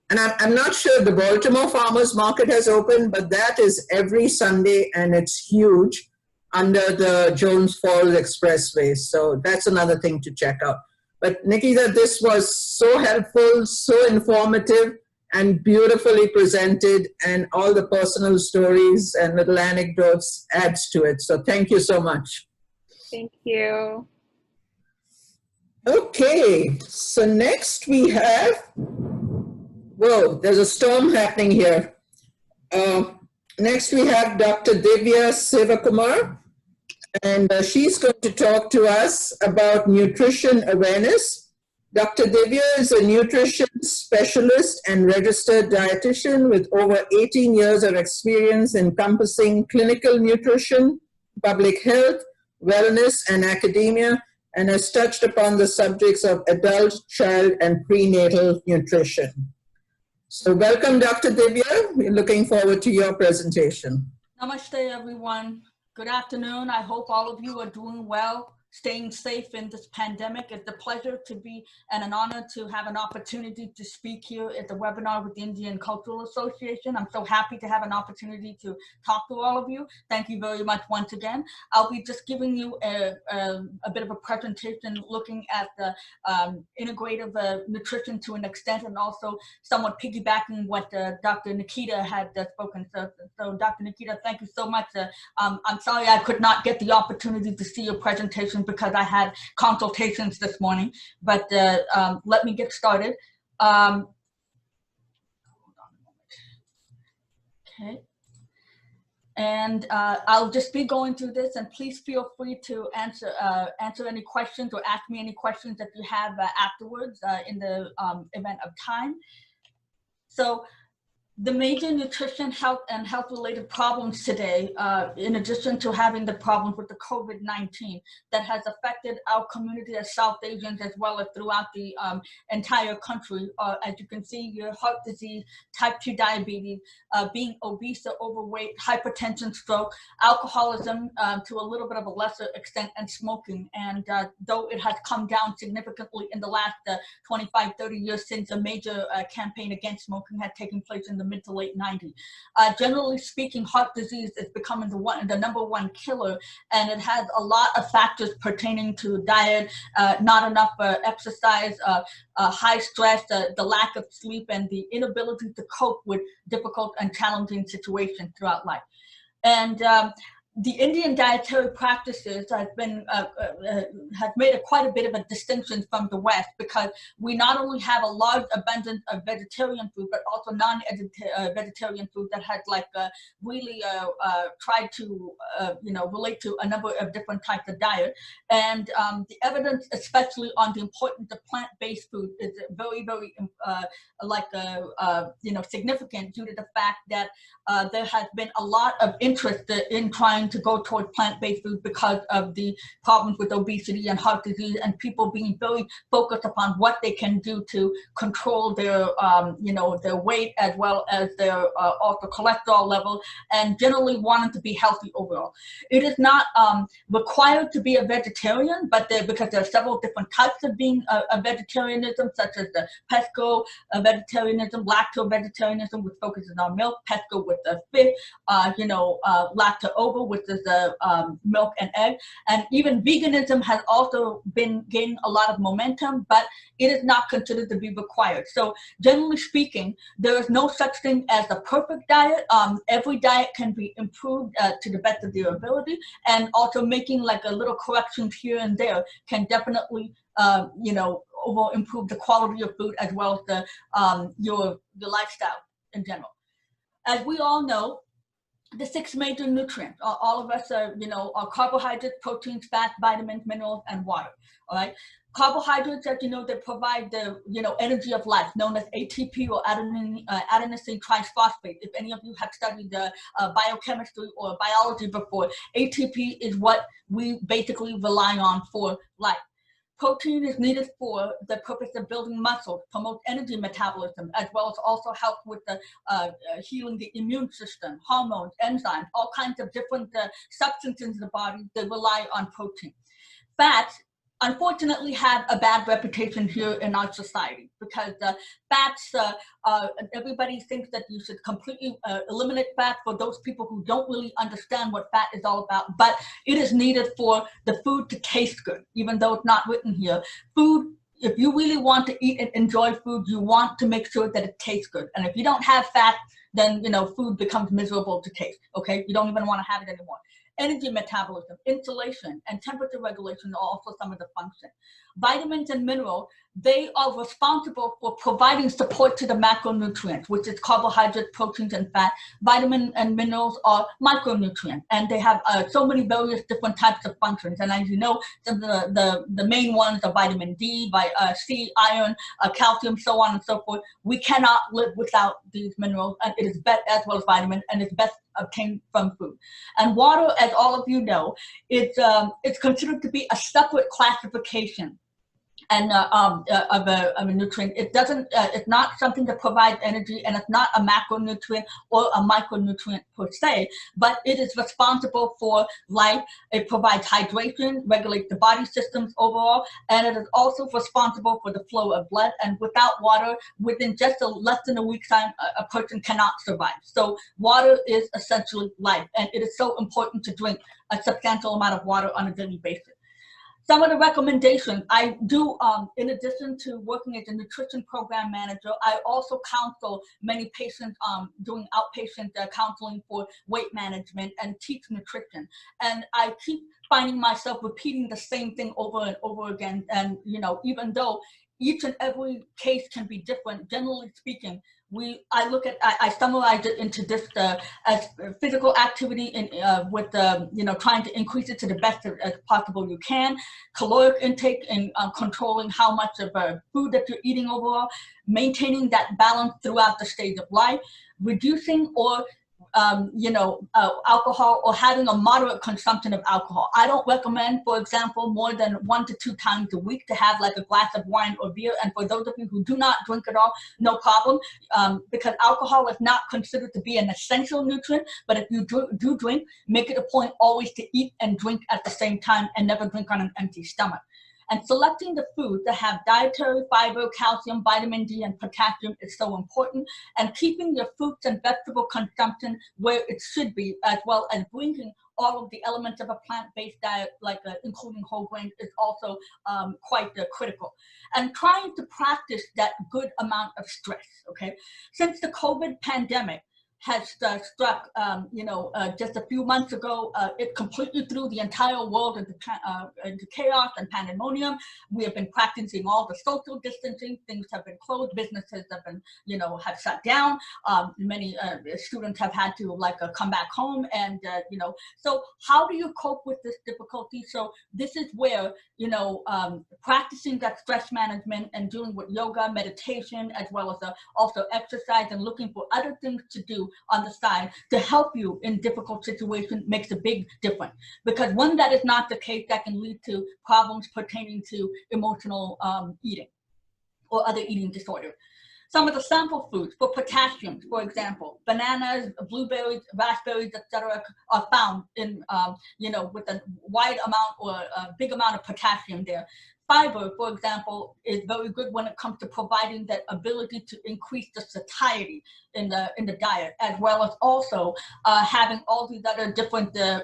And I'm not sure the Baltimore Farmers Market has opened, but that is every Sunday, and it's huge under the Jones Falls Expressway. So that's another thing to check out. But Nikita, this was so helpful, so informative, and beautifully presented, and all the personal stories and little anecdotes adds to it. So thank you so much. Thank you. Okay, so next we have, whoa, there's a storm happening here. Next we have Dr. Divya Sivakumar, and she's going to talk to us about nutrition awareness. Dr. Divya is a nutrition specialist and registered dietitian with over 18 years of experience encompassing clinical nutrition, public health, wellness, and academia, and has touched upon the subjects of adult, child, and prenatal nutrition. So welcome, Dr. Divya. We're looking forward to your presentation. Namaste, everyone. Good afternoon. I hope all of you are doing well, staying safe in this pandemic. It's a pleasure to be and an honor to have an opportunity to speak here at the webinar with the Indian Cultural Association. I'm so happy to have an opportunity to talk to all of you. Thank you very much once again. I'll be just giving you a bit of a presentation looking at the integrative nutrition to an extent, and also somewhat piggybacking what Dr. Nikita had spoken. So Dr. Nikita, thank you so much. I'm sorry I could not get the opportunity to see your presentation because I had consultations this morning, but let me get started. Okay. And I'll just be going through this, and please feel free to answer any questions or ask me any questions that you have afterwards in the event of time. So the major nutrition, health, and health-related problems today, in addition to having the problems with the COVID-19 that has affected our community as South Asians as well as throughout the entire country, as you can see, your heart disease, type 2 diabetes, being obese or overweight, hypertension, stroke, alcoholism to a little bit of a lesser extent, and smoking. And though it has come down significantly in the last 25, 30 years since a major campaign against smoking had taken place in the mid to late 90s. Generally speaking, heart disease is becoming the number one killer, and it has a lot of factors pertaining to diet, not enough exercise, high stress, the lack of sleep, and the inability to cope with difficult and challenging situations throughout life. And the Indian dietary practices has made quite a bit of a distinction from the West, because we not only have a large abundance of vegetarian food, but also non-vegetarian food that has really tried to relate to a number of different types of diet. And the evidence, especially on the importance of plant-based food, is very, very significant due to the fact that there has been a lot of interest in trying to go toward plant-based food because of the problems with obesity and heart disease, and people being very focused upon what they can do to control their their weight as well as their also cholesterol level, and generally wanting to be healthy overall. It is not required to be a vegetarian, but because there are several different types of being a vegetarianism, such as the pesco vegetarianism, lacto-vegetarianism, which focuses on milk, pesco with the fish, lacto-ovo, which is the milk and egg. And even veganism has also been gaining a lot of momentum, but it is not considered to be required. So generally speaking, there is no such thing as a perfect diet. Every diet can be improved to the best of their ability, and also making like a little corrections here and there can definitely will improve the quality of food as well as the your lifestyle in general. As we all know, the 6 major nutrients, all of us are carbohydrates, proteins, fats, vitamins, minerals, and water. All right. Carbohydrates, as you know, they provide the energy of life, known as ATP or adenosine triphosphate. If any of you have studied biochemistry or biology before, ATP is what we basically rely on for life. Protein is needed for the purpose of building muscles, promote energy metabolism, as well as also help with the healing the immune system, hormones, enzymes, all kinds of different substances in the body that rely on protein. Fats, unfortunately, have a bad reputation here in our society, because fats, everybody thinks that you should completely eliminate fat for those people who don't really understand what fat is all about. But it is needed for the food to taste good, even though it's not written here. Food, if you really want to eat and enjoy food, you want to make sure that it tastes good. And if you don't have fat, then food becomes miserable to taste. Okay, you don't even want to have it anymore. Energy metabolism, insulation, and temperature regulation are also some of the functions. Vitamins and minerals, they are responsible for providing support to the macronutrients, which is carbohydrates, proteins, and fat. Vitamins and minerals are micronutrients, and they have so many various different types of functions. And as you know, the main ones are vitamin D, C, iron, calcium, so on and so forth. We cannot live without these minerals, and it is best, as well as vitamins, and it's best obtained from food. And water, as all of you know, it's considered to be a separate classification and of a nutrient. It doesn't, it's not something that provides energy, and it's not a macronutrient or a micronutrient per se, but it is responsible for life. It provides hydration, regulates the body systems overall, and it is also responsible for the flow of blood. And without water, within just less than a week's time, a person cannot survive. So water is essentially life, and it is so important to drink a substantial amount of water on a daily basis. Some of the recommendations I do, in addition to working as a nutrition program manager, I also counsel many patients doing outpatient counseling for weight management and teach nutrition. And I keep finding myself repeating the same thing over and over again. And, even though each and every case can be different, generally speaking, I look at, I summarize it into this as physical activity with trying to increase it to the best as possible you can, caloric intake and controlling how much of food that you're eating overall, maintaining that balance throughout the stage of life, reducing or alcohol, or having a moderate consumption of alcohol. I don't recommend, for example, more than 1 to 2 times a week to have like a glass of wine or beer. And for those of you who do not drink at all, no problem, because alcohol is not considered to be an essential nutrient. But if you do drink, make it a point always to eat and drink at the same time and never drink on an empty stomach. And selecting the foods that have dietary fiber, calcium, vitamin D, and potassium is so important. And keeping your fruits and vegetable consumption where it should be, as well as bringing all of the elements of a plant-based diet, like including whole grains, is also quite critical. And trying to practice that good amount of stress, okay? Since the COVID pandemic has struck, just a few months ago, it completely threw the entire world into chaos and pandemonium. We have been practicing all the social distancing. Things have been closed. Businesses have been, have shut down. Many students have had to come back home, and So how do you cope with this difficulty? So this is where practicing that stress management and dealing with yoga, meditation, as well as also exercise, and looking for other things to do on the side to help you in difficult situations makes a big difference. Because when that is not the case, that can lead to problems pertaining to emotional eating or other eating disorders. Some of the sample foods for potassium, for example, bananas, blueberries, raspberries, etc., are found in, with a wide amount or a big amount of potassium there. Fiber, for example, is very good when it comes to providing that ability to increase the satiety in the diet, as well as also having all these other different, the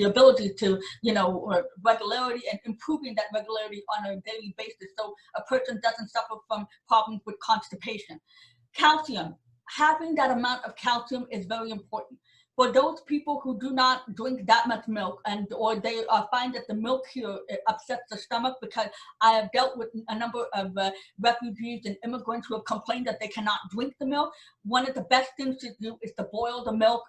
ability to, regularity and improving that regularity on a daily basis, so a person doesn't suffer from problems with constipation. Calcium, having that amount of calcium is very important. For those people who do not drink that much milk, or they find that the milk here upsets the stomach, because I have dealt with a number of refugees and immigrants who have complained that they cannot drink the milk. One of the best things to do is to boil the milk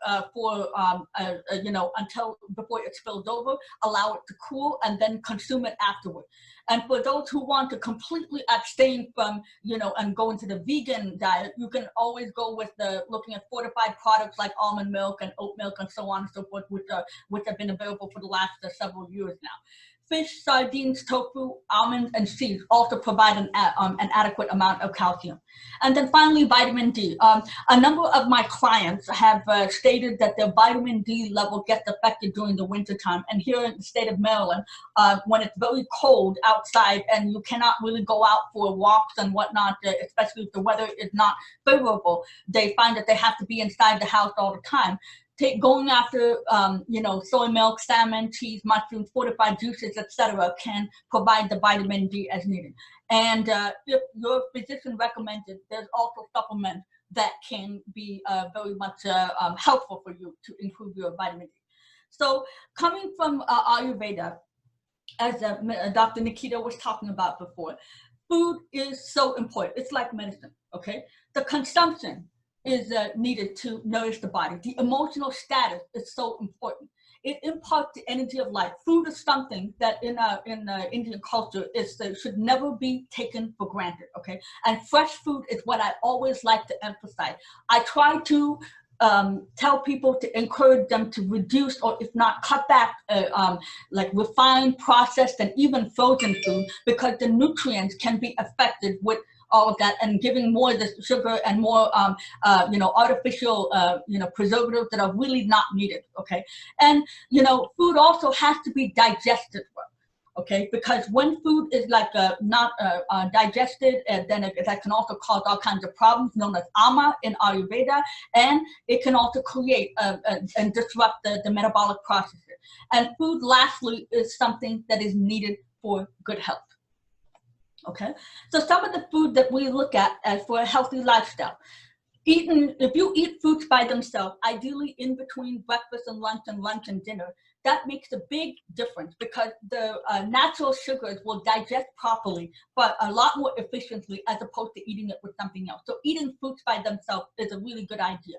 until before it spills over, allow it to cool, and then consume it afterward. And for those who want to completely abstain from, and go into the vegan diet, you can always go with looking at fortified products like almond milk and oat milk and so on and so forth, which have been available for the last several years now. Fish, sardines, tofu, almonds, and seeds also provide an adequate amount of calcium. And then finally, vitamin D. A number of my clients have stated that their vitamin D level gets affected during the winter time. And here in the state of Maryland, when it's very cold outside and you cannot really go out for walks and whatnot, especially if the weather is not favorable, they find that they have to be inside the house all the time. Going after, soy milk, salmon, cheese, mushrooms, fortified juices, etc., can provide the vitamin D as needed. And if your physician recommends it, there's also supplements that can be very much helpful for you to improve your vitamin D. So coming from Ayurveda, as Dr. Nikita was talking about before, food is so important. It's like medicine, okay? The consumption is needed to nourish the body. The emotional status is so important. It imparts the energy of life. Food is something that in Indian culture should never be taken for granted, okay? And fresh food is what I always like to emphasize. I try to tell people to encourage them to reduce, or if not cut back, like refined, processed, and even frozen food, because the nutrients can be affected with all of that, and giving more the sugar and more, artificial, preservatives that are really not needed, okay? And, food also has to be digested well, okay? Because when food is not digested, then that can also cause all kinds of problems known as ama in Ayurveda, and it can also create and disrupt the metabolic processes. And food, lastly, is something that is needed for good health. Okay, so some of the food that we look at as for a healthy lifestyle: If you eat fruits by themselves, ideally in between breakfast and lunch and dinner, that makes a big difference because the natural sugars will digest properly, but a lot more efficiently as opposed to eating it with something else. So eating fruits by themselves is a really good idea.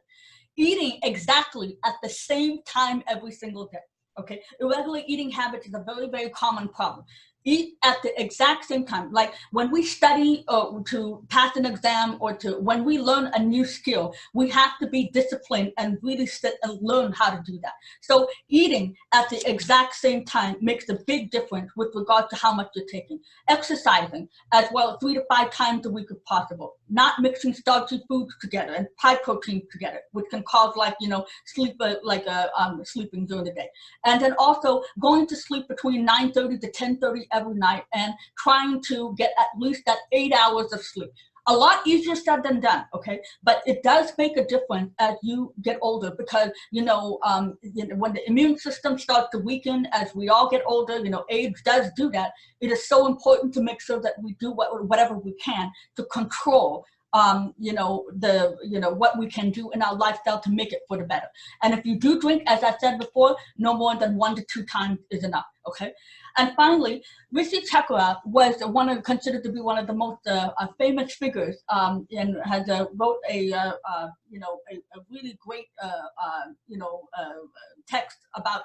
Eating exactly at the same time every single day. Okay, irregular eating habits is a very, very common problem. Eat at the exact same time. Like when we study to pass an exam or when we learn a new skill, we have to be disciplined and really sit and learn how to do that. So eating at the exact same time makes a big difference with regard to how much you're taking. Exercising as well 3 to 5 times a week if possible. Not mixing starchy foods together and high protein together, which can cause sleeping during the day. And then also going to sleep between 9:30 to 10:30 every night and trying to get at least that 8 hours of sleep. A lot easier said than done, okay? But it does make a difference as you get older because, when the immune system starts to weaken as we all get older, age does do that. It is so important to make sure that we do whatever we can to control what we can do in our lifestyle to make it for the better. And if you do drink, as I said before, no more than 1 to 2 times is enough, okay? And finally, Ritu Sudarshan was considered to be one of the most famous figures and has wrote a really great text about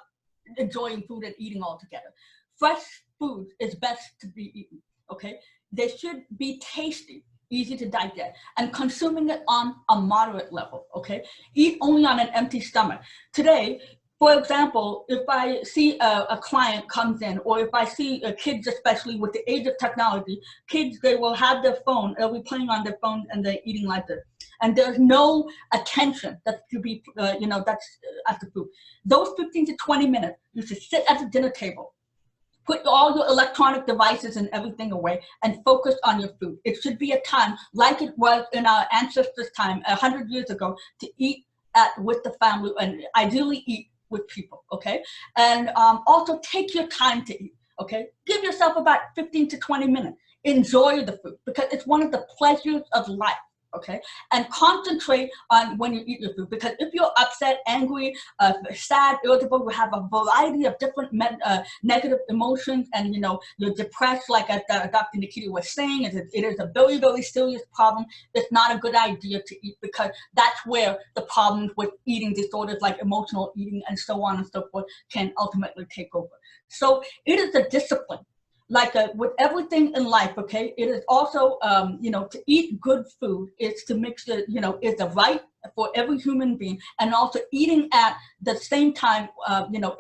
enjoying food and eating all together. Fresh food is best to be eaten, okay? They should be tasty, easy to digest, and consuming it on a moderate level, okay? Eat only on an empty stomach. Today, for example, if I see a client comes in, or if I see kids, especially with the age of technology, kids, they will have their phone, they'll be playing on their phone and they're eating like this. And there's no attention that should be, that's at the food. Those 15 to 20 minutes, you should sit at the dinner table, put all your electronic devices and everything away and focus on your food. It should be a time like it was in our ancestors' time 100 years ago to eat with the family and ideally eat with people, okay? And also take your time to eat, okay? Give yourself about 15 to 20 minutes. Enjoy the food because it's one of the pleasures of life, okay? And concentrate on when you eat your food because if you're upset, angry, sad, irritable, you have a variety of different negative emotions and, you're depressed like Dr. Nikita was saying, it is a very, very serious problem. It's not a good idea to eat because that's where the problems with eating disorders like emotional eating and so on and so forth can ultimately take over. So it is a discipline. Like with everything in life, okay, it is also, to eat good food is to mix the, is a right for every human being. And also eating at the same time,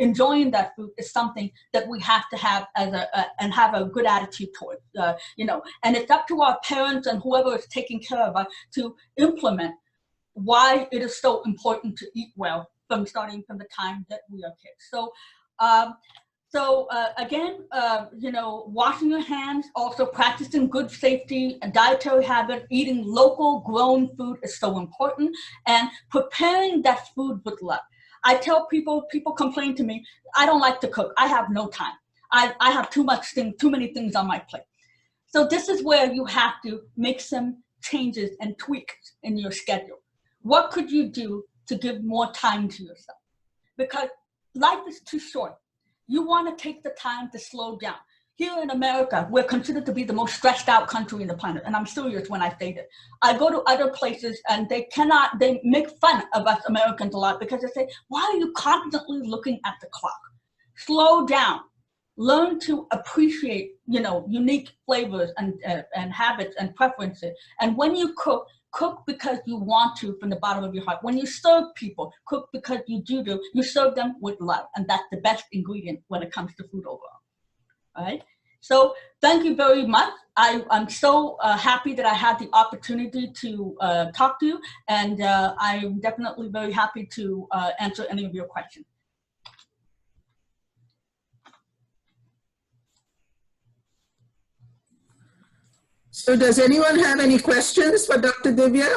enjoying that food is something that we have to have and have a good attitude towards, and it's up to our parents and whoever is taking care of us to implement why it is so important to eat well starting from the time that we are kids. So, again, washing your hands, also practicing good safety, a dietary habit, eating local grown food is so important, and preparing that food with love. I tell people complain to me, I don't like to cook. I have no time. I have too many things on my plate. So this is where you have to make some changes and tweaks in your schedule. What could you do to give more time to yourself? Because life is too short. You want to take the time to slow down. Here in America, we're considered to be the most stressed out country in the planet. And I'm serious when I say this. I go to other places and they make fun of us Americans a lot because they say, why are you constantly looking at the clock? Slow down. Learn to appreciate, unique flavors and habits and preferences. And when you cook because you want to from the bottom of your heart. When you serve people, cook because you you serve them with love. And that's the best ingredient when it comes to food overall. All right. So thank you very much. I'm so happy that I had the opportunity to talk to you. And I'm definitely very happy to answer any of your questions. So does anyone have any questions for Dr. Divya?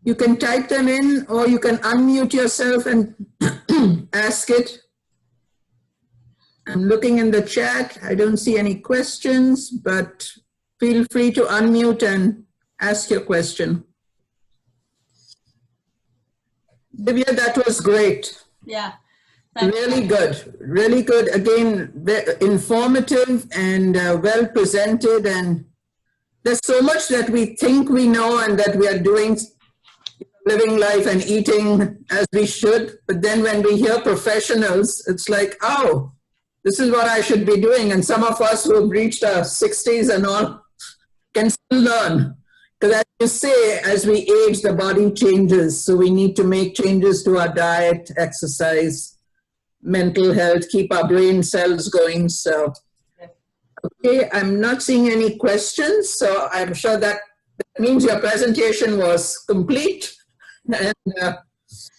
You can type them in or you can unmute yourself and ask it. I'm looking in the chat. I don't see any questions, but feel free to unmute and ask your question. Divya, that was great. Yeah. Thank you. Really good. Really good. Again, informative and well presented. And there's so much that we think we know and that we are doing, living life and eating as we should. But then when we hear professionals, it's like, oh, this is what I should be doing. And some of us who have reached our 60s and all can still learn. Because as you say, as we age, the body changes. So we need to make changes to our diet, exercise, mental health, keep our brain cells going. So, okay, I'm not seeing any questions. So I'm sure that means your presentation was complete. And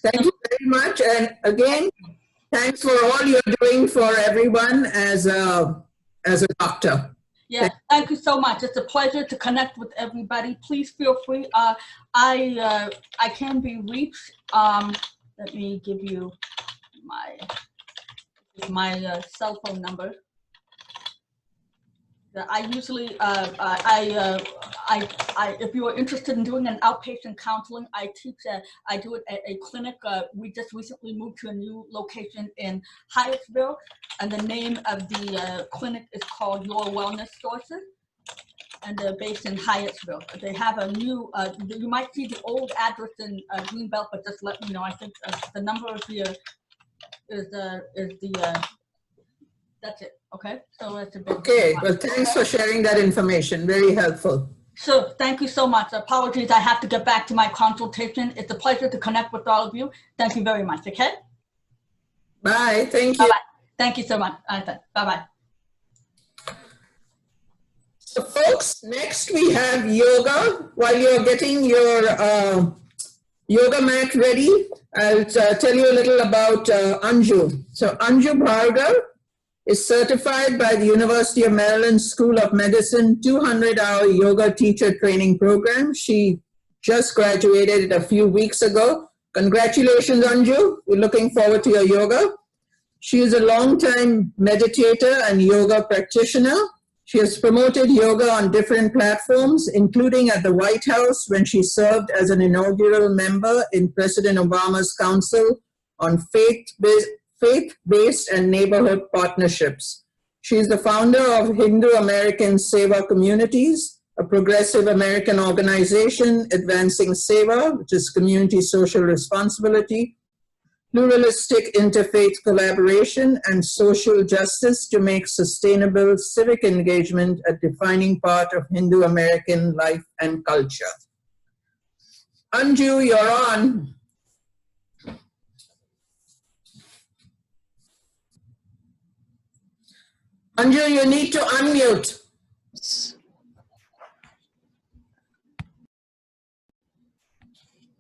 thank you very much. And again, thanks for all you're doing for everyone as a doctor. Yeah, thank you so much. It's a pleasure to connect with everybody. Please feel free. I can be reached. Let me give you my cell phone number. I usually, if you are interested in doing an outpatient counseling, I teach, I do it at a clinic. We just recently moved to a new location in Hyattsville, and the name of the clinic is called Your Wellness Sources, and they're based in Hyattsville. They have a new, you might see the old address in Greenbelt, but just let me know. I think the number of the that's it. Okay, so it's a bit. Okay, well, thanks for sharing that information. Very helpful. Sure, thank you so much. Apologies, I have to get back to my consultation. It's a pleasure to connect with all of you. Thank you very much, okay? Bye, thank you. Bye-bye. Thank you so much. Bye-bye. So folks, next we have yoga. While you're getting your yoga mat ready, I'll tell you a little about Anju. So Anju Bhargav is certified by the University of Maryland School of Medicine 200-hour yoga teacher training program. She just graduated a few weeks ago. Congratulations, Anju. We're looking forward to your yoga. She is a longtime meditator and yoga practitioner. She has promoted yoga on different platforms, including at the White House when she served as an inaugural member in President Obama's Council on Faith-Based and Neighborhood Partnerships. She is the founder of Hindu American Seva Communities, a progressive American organization advancing Seva, which is community social responsibility, pluralistic interfaith collaboration, and social justice to make sustainable civic engagement a defining part of Hindu American life and culture. Anju, you're on. Anju, you need to unmute.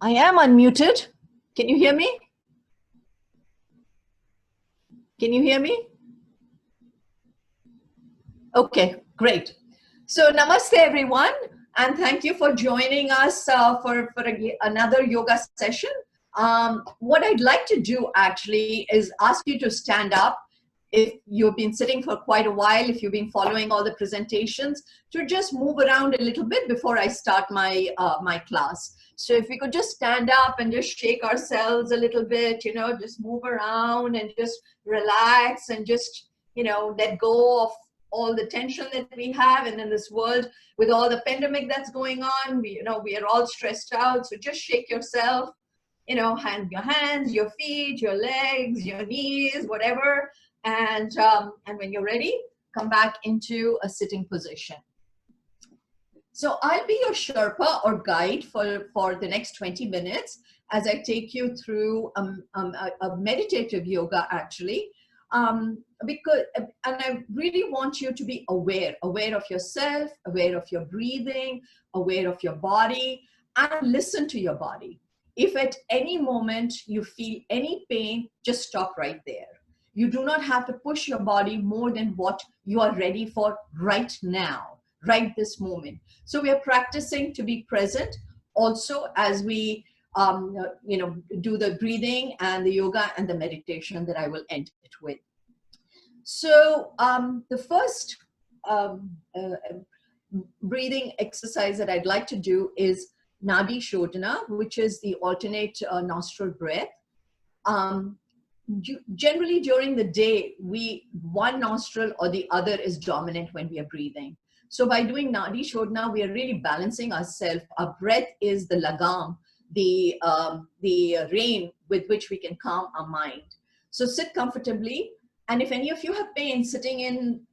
I am unmuted. Can you hear me? Can you hear me? Okay, great. So namaste everyone, and thank you for joining us for another yoga session. What I'd like to do actually is ask you to stand up. If you've been sitting for quite a while, if you've been following all the presentations, to just move around a little bit before I start my my class. So if we could just stand up and just shake ourselves a little bit, you know, just move around and just relax and just, you know, let go of all the tension that we have. And in this world, with all the pandemic that's going on, we are all stressed out. So just shake yourself, you know, your hands, your feet, your legs, your knees, whatever. And when you're ready, come back into a sitting position. So I'll be your Sherpa or guide for the next 20 minutes as I take you through a meditative yoga actually. And I really want you to be aware of yourself, aware of your breathing, aware of your body, and listen to your body. If at any moment you feel any pain, just stop right there. You do not have to push your body more than what you are ready for right now, right this moment. So we are practicing to be present also as we do the breathing and the yoga and the meditation that I will end it with. So the first breathing exercise that I'd like to do is Naadi Shodhan, which is the alternate nostril breath. Generally during the day, one nostril or the other is dominant when we are breathing. So by doing Naadi Shodhan, we are really balancing ourselves. Our breath is the lagam, the rein with which we can calm our mind. So sit comfortably. And if any of you have pain sitting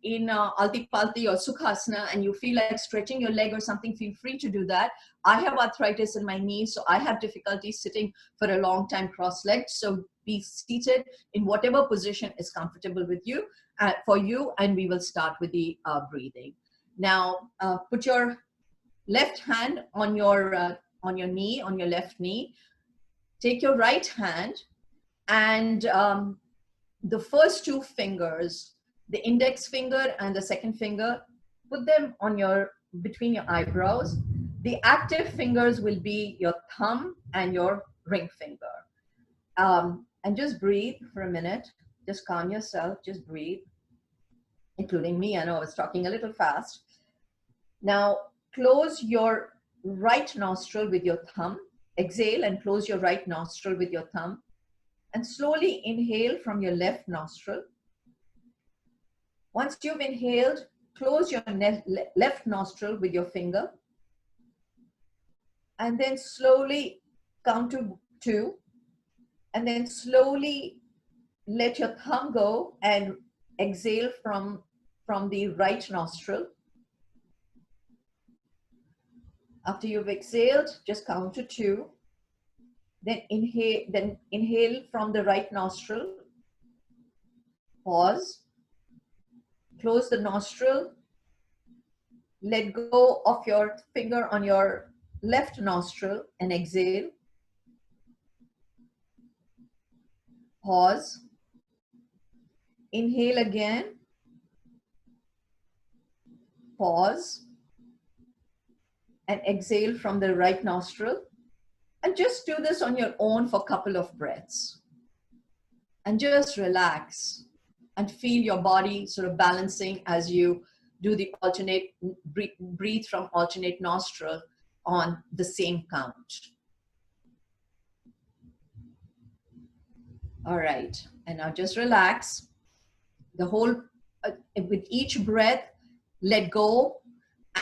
in Alti Palti or Sukhasana and you feel like stretching your leg or something, feel free to do that. I have arthritis in my knees, so I have difficulty sitting for a long time cross-legged. So be seated in whatever position is comfortable with you, for you, and we will start with the breathing. Now, put your left hand on your knee, on your left knee. Take your right hand and the first two fingers, the index finger and the second finger, put them on between your eyebrows. The active fingers will be your thumb and your ring finger. And just breathe for a minute. Just calm yourself, just breathe. Including me, I know I was talking a little fast. Now, close your right nostril with your thumb. Exhale and close your right nostril with your thumb. And slowly inhale from your left nostril. Once you've inhaled, close your left nostril with your finger. And then slowly count to 2. And then slowly let your thumb go and exhale from the right nostril. After you've exhaled, just count to 2. Then inhale from the right nostril. Pause. Close the nostril. Let go of your finger on your left nostril and exhale. Pause. Inhale again. Pause. And exhale from the right nostril. And just do this on your own for a couple of breaths. And just relax and feel your body sort of balancing as you do the alternate, breathe from alternate nostril on the same count. All right, and now just relax. The whole, with each breath, let go.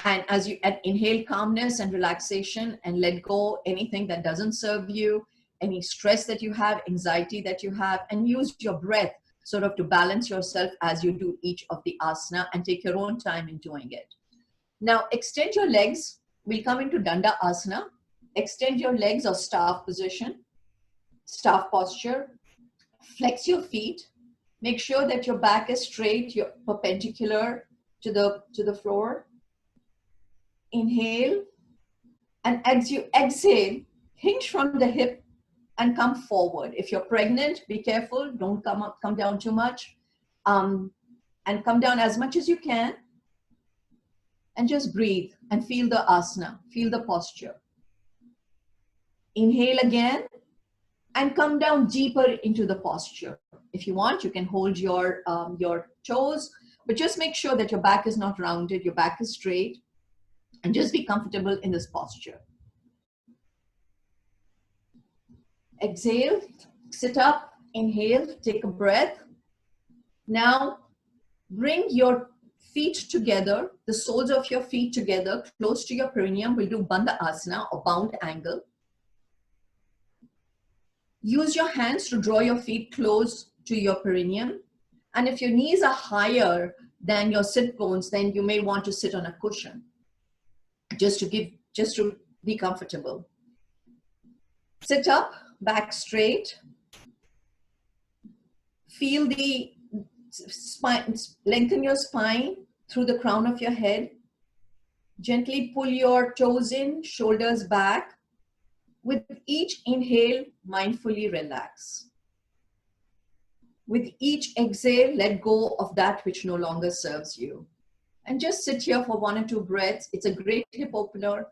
And as you inhale calmness and relaxation and let go anything that doesn't serve you, any stress that you have, anxiety that you have, and use your breath sort of to balance yourself as you do each of the asana and take your own time in doing it. Now extend your legs. We'll come into Danda Asana. Extend your legs or staff position, staff posture. Flex your feet. Make sure that your back is straight, you're perpendicular to the floor. Inhale, and as you exhale, hinge from the hip and come forward. If you're pregnant, be careful, don't come down too much, and come down as much as you can, and just breathe and feel the asana, feel the posture. Inhale again, and come down deeper into the posture. If you want, you can hold your toes, but just make sure that your back is not rounded, your back is straight. And just be comfortable in this posture. Exhale, sit up, inhale, take a breath. Now bring your feet together, the soles of your feet together, close to your perineum. We'll do Danda Asana or bound angle. Use your hands to draw your feet close to your perineum. And if your knees are higher than your sit bones, then you may want to sit on a cushion. Just to be comfortable. Sit up, back straight. Feel the spine, lengthen your spine through the crown of your head. Gently pull your toes in, shoulders back. With each inhale, mindfully relax. With each exhale, let go of that which no longer serves you. And just sit here for 1 or 2 breaths. It's a great hip opener.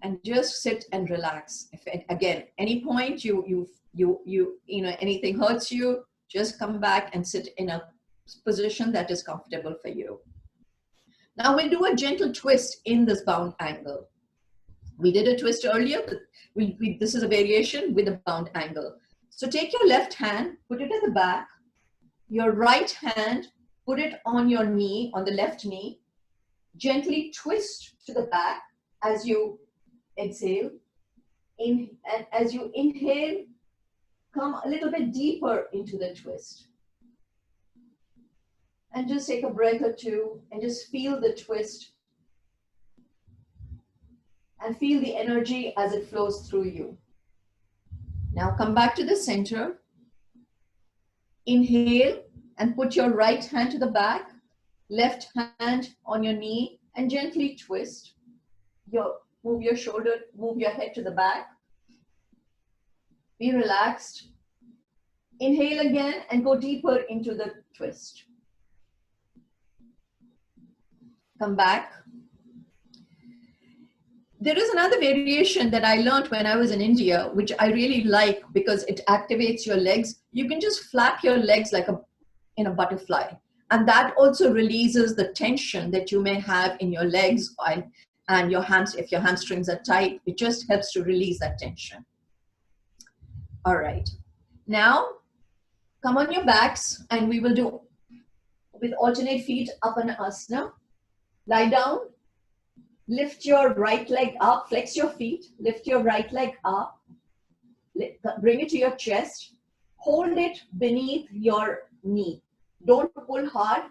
And just sit and relax. If again, any point you know anything hurts you, just come back and sit in a position that is comfortable for you. Now we'll do a gentle twist in this bound angle. We did a twist earlier, but this is a variation with a bound angle. So take your left hand, put it at the back. Your right hand, put it on your knee, on the left knee. Gently twist to the back as you exhale. And as you inhale, come a little bit deeper into the twist. And just take a breath or two and just feel the twist. And feel the energy as it flows through you. Now come back to the center. Inhale and put your right hand to the back, left hand on your knee, and gently twist. Move your shoulder, move your head to the back. Be relaxed. Inhale again and go deeper into the twist. Come back. There is another variation that I learned when I was in India, which I really like because it activates your legs. You can just flap your legs like in a butterfly. And that also releases the tension that you may have in your legs and your hands. If your hamstrings are tight, it just helps to release that tension. All right. Now, come on your backs and we will do with alternate feet up an asana. Lie down. Lift your right leg up, flex your feet, lift your right leg up, bring it to your chest, hold it beneath your knee. Don't pull hard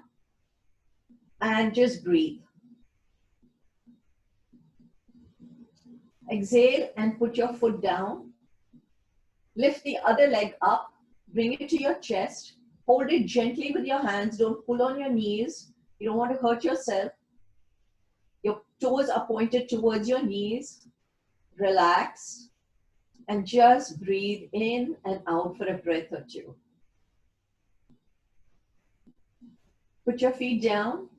and just breathe. Exhale and put your foot down. Lift the other leg up, bring it to your chest, hold it gently with your hands, don't pull on your knees. You don't want to hurt yourself. Your toes are pointed towards your knees. Relax and just breathe in and out for a breath or two. Put your feet down.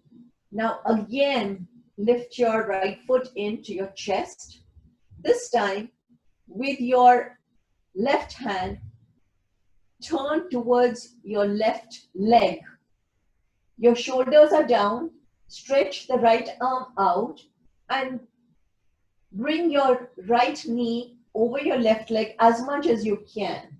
Now again, lift your right foot into your chest. This time, with your left hand, turn towards your left leg. Your shoulders are down. Stretch the right arm out and bring your right knee over your left leg as much as you can.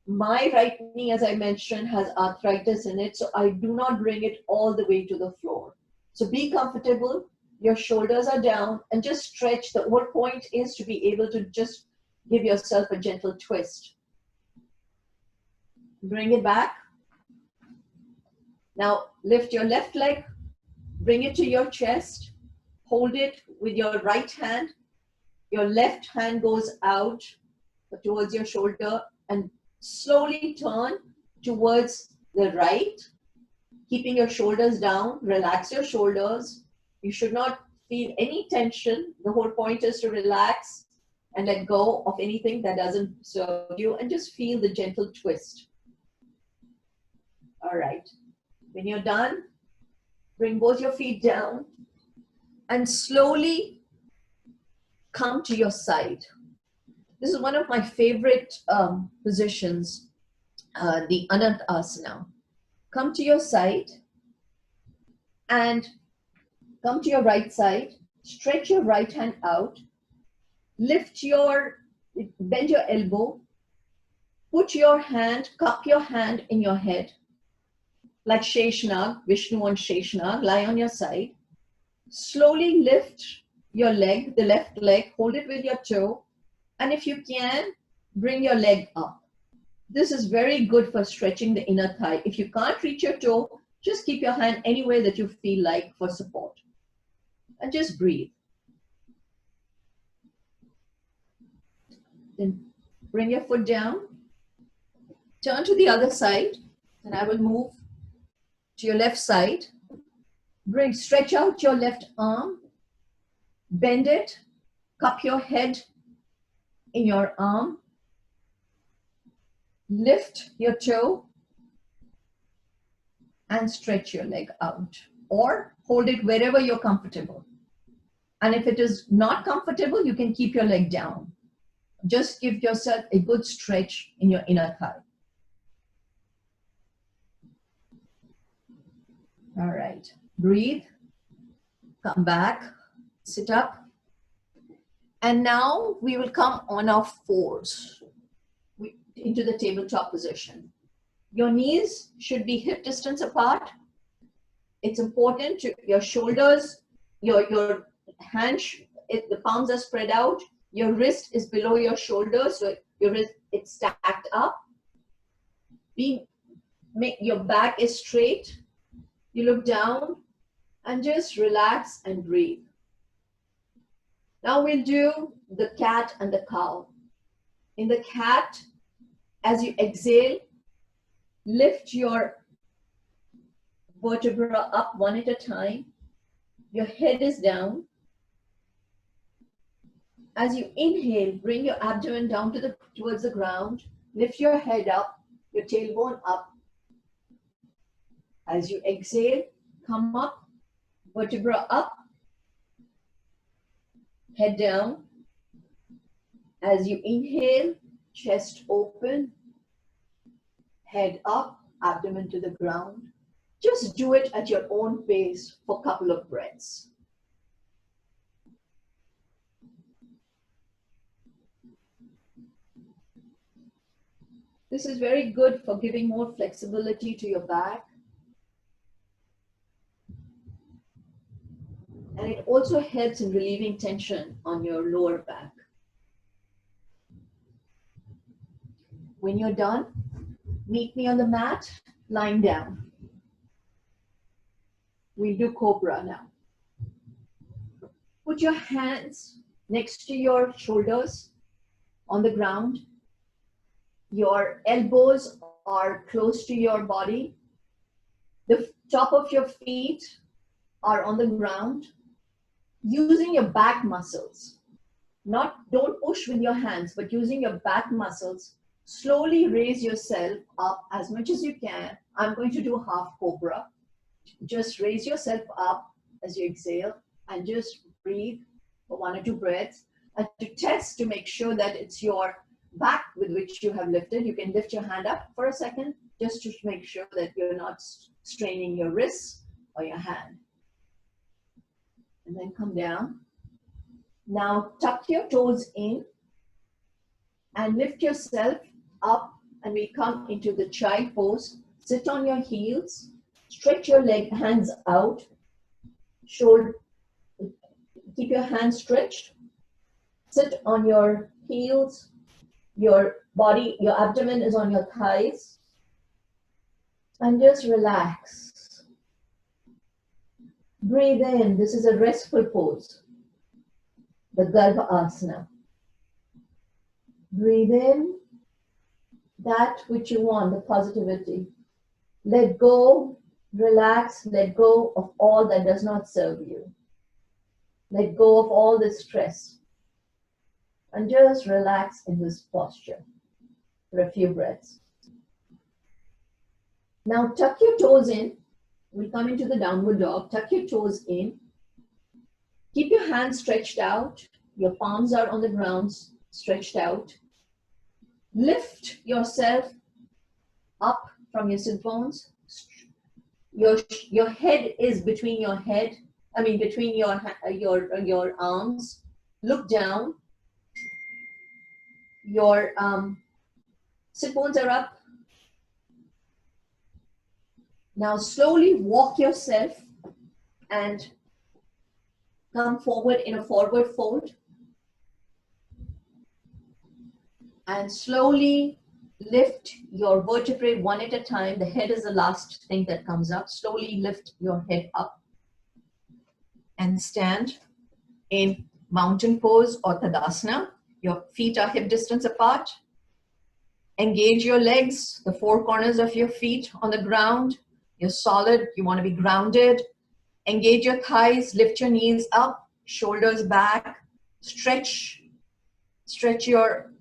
My right knee, as I mentioned, has arthritis in it, so I do not bring it all the way to the floor. So be comfortable, your shoulders are down, and just stretch. The whole point is to be able to just give yourself a gentle twist. Bring it back. Now lift your left leg. Bring it to your chest, hold it with your right hand. Your left hand goes out towards your shoulder and slowly turn towards the right, keeping your shoulders down. Relax your shoulders. You should not feel any tension. The whole point is to relax and let go of anything that doesn't serve you and just feel the gentle twist. All right. When you're done, bring both your feet down and slowly come to your side. This is one of my favorite positions, the Danda Asana. Come to your side and come to your right side. Stretch your right hand out. Bend your elbow. Put your hand, cup your hand in your head. Like Sheshnag, Vishnu on Sheshnag, lie on your side. Slowly lift your leg, the left leg, hold it with your toe. And if you can, bring your leg up. This is very good for stretching the inner thigh. If you can't reach your toe, just keep your hand anywhere that you feel like for support. And just breathe. Then bring your foot down. Turn to the other side. And I will move to your left side. Stretch out your left arm, bend it, cup your head in your arm, lift your toe and stretch your leg out, or hold it wherever you're comfortable. And if it is not comfortable, you can keep your leg down. Just give yourself a good stretch in your inner thigh. All right, breathe. Come back, sit up. And now we will come on our fours into the tabletop position. Your knees should be hip distance apart. It's important to your shoulders, your hands, the palms are spread out. Your wrist is below your shoulder, so your wrist, it's stacked up. Your back is straight. You look down and just relax and breathe. Now we'll do the cat and the cow. In the cat, as you exhale, lift your vertebra up one at a time. Your head is down. As you inhale, bring your abdomen down towards the ground. Lift your head up, your tailbone up. As you exhale, come up, vertebra up, head down. As you inhale, chest open, head up, abdomen to the ground. Just do it at your own pace for a couple of breaths. This is very good for giving more flexibility to your back. And it also helps in relieving tension on your lower back. When you're done, meet me on the mat, lying down. We'll do Cobra now. Put your hands next to your shoulders on the ground. Your elbows are close to your body. The top of your feet are on the ground. Using your back muscles. Don't push with your hands, but using your back muscles, slowly raise yourself up as much as you can. I'm going to do half Cobra. Just raise yourself up as you exhale and just breathe for 1 or 2 breaths. And to test to make sure that it's your back with which you have lifted, you can lift your hand up for a second just to make sure that you're not straining your wrists or your hand. And then come down. Now tuck your toes in and lift yourself up, and we come into the child pose. Sit on your heels, stretch your hands out, shoulder, keep your hands stretched. Sit on your heels, your body, your abdomen is on your thighs, and just relax. Breathe in. This is a restful pose, the Danda Asana. Breathe in that which you want, the positivity. Let go, relax, let go of all that does not serve you. Let go of all the stress. And just relax in this posture for a few breaths. Now tuck your toes in. We'll come into the downward dog. Tuck your toes in. Keep your hands stretched out. Your palms are on the ground, stretched out. Lift yourself up from your sit bones. Your head is between your head. Between your arms. Look down. Your sit bones are up. Now slowly walk yourself and come forward in a forward fold. And slowly lift your vertebrae one at a time. The head is the last thing that comes up. Slowly lift your head up and stand in mountain pose or Tadasana. Your feet are hip distance apart. Engage your legs, the 4 corners of your feet on the ground. You're solid, you want to be grounded. Engage your thighs, lift your knees up, shoulders back. Stretch your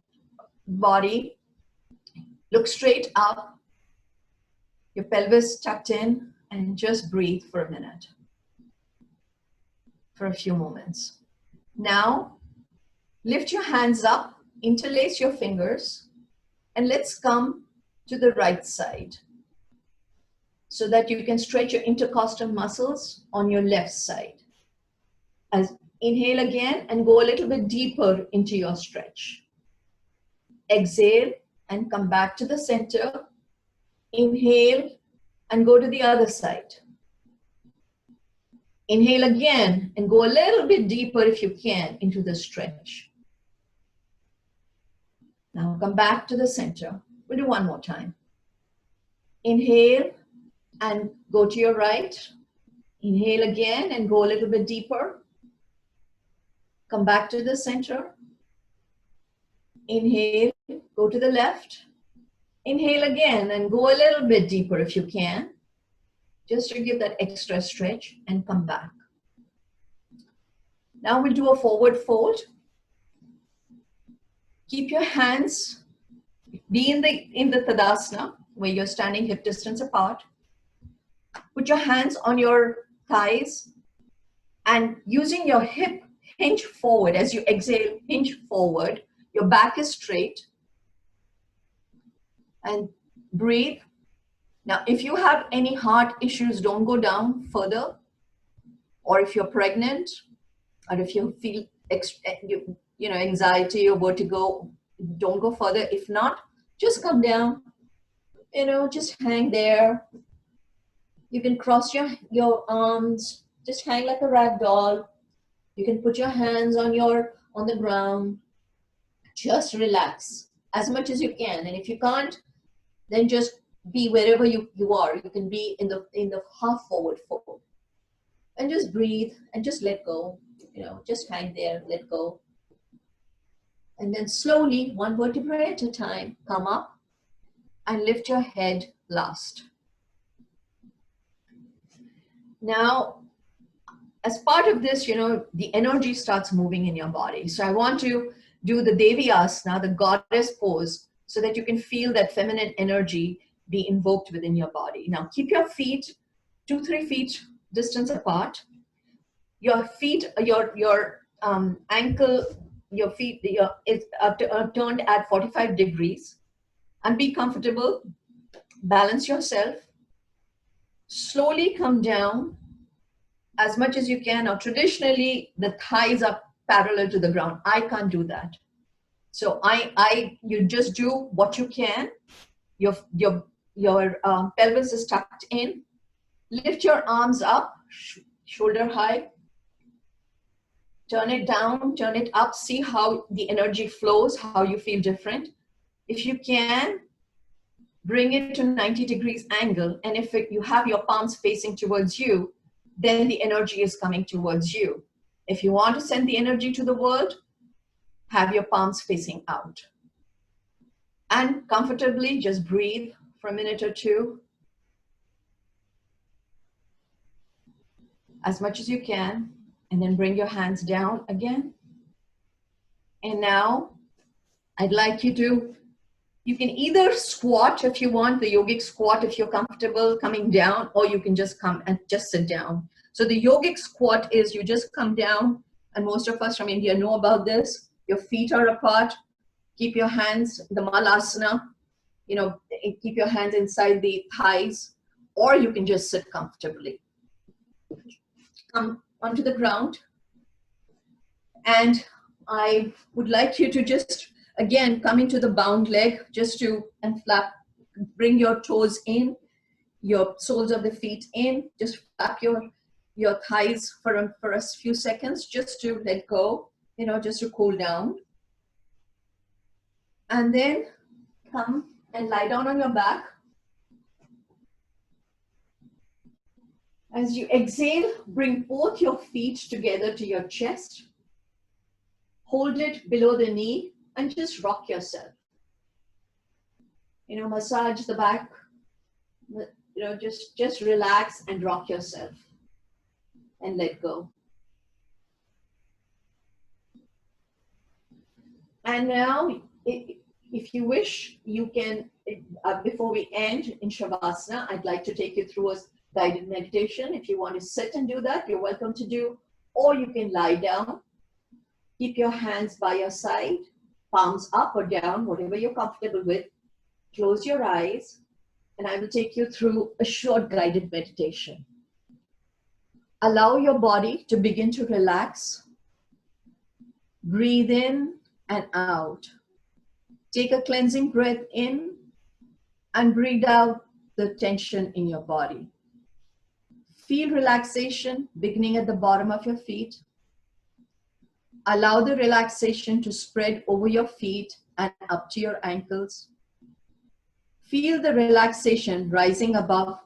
body. Look straight up. Your pelvis tucked in, and just breathe for a minute. For a few moments. Now, lift your hands up, interlace your fingers, and let's come to the right side so that you can stretch your intercostal muscles on your left side. As inhale again and go a little bit deeper into your stretch. Exhale and come back to the center. Inhale and go to the other side. Inhale again and go a little bit deeper if you can into the stretch. Now come back to the center. We'll do one more time. Inhale and go to your right. Inhale again and go a little bit deeper. Come back to the center. Inhale, go to the left. Inhale again and go a little bit deeper if you can, just to give that extra stretch, and come back. Now we'll do a forward fold. Keep your hands, be in the Tadasana, where you're standing hip distance apart. Put your hands on your thighs and using your hip, hinge forward. As you exhale, hinge forward. Your back is straight. And breathe. Now, if you have any heart issues, don't go down further. Or if you're pregnant, or if you feel anxiety or vertigo, don't go further. If not, just come down. Just hang there. You can cross your arms. Just hang like a rag doll. You can put your hands on the ground. Just relax as much as you can. And if you can't, then just be wherever you are. You can be in the half forward fold. And just breathe and just let go. Just hang there, let go. And then slowly, one vertebrae at a time, come up and lift your head last. Now, as part of this, the energy starts moving in your body. So I want to do the Devi Asana, the goddess pose, so that you can feel that feminine energy be invoked within your body. Now keep your feet 2-3 feet distance apart. Your feet, your ankle, your feet is turned at 45 degrees, and be comfortable. Balance yourself. Slowly come down as much as you can. Now traditionally the thighs are parallel to the ground. I can't do that. So you just do what you can. Your pelvis is tucked in. Lift your arms up, shoulder high. Turn it down, turn it up. See how the energy flows, how you feel different. If you can, bring it to 90 degrees angle. And if you have your palms facing towards you, then the energy is coming towards you. If you want to send the energy to the world, have your palms facing out. And comfortably just breathe for a minute or two. As much as you can. And then bring your hands down again. And now I'd like you can either squat if you want, the yogic squat if you're comfortable coming down, or you can just come and just sit down. So the yogic squat is you just come down, and most of us from India know about this. Your feet are apart. Keep your hands, the malasana, keep your hands inside the thighs, or you can just sit comfortably. Come onto the ground. And I would like you to just, again, come into the bound leg, and flap, bring your toes in, your soles of the feet in, just flap your thighs for a few seconds, just to let go, just to cool down. And then come and lie down on your back. As you exhale, bring both your feet together to your chest. Hold it below the knee and just rock yourself. Massage the back. Just relax and rock yourself and let go. And now, if you wish, you can, before we end in Shavasana, I'd like to take you through a guided meditation. If you want to sit and do that, you're welcome to do, or you can lie down. Keep your hands by your side, palms up or down, whatever you're comfortable with. Close your eyes, and I will take you through a short guided meditation. Allow your body to begin to relax. Breathe in and out. Take a cleansing breath in and breathe out the tension in your body. Feel relaxation beginning at the bottom of your feet. Allow the relaxation to spread over your feet and up to your ankles. Feel the relaxation rising above,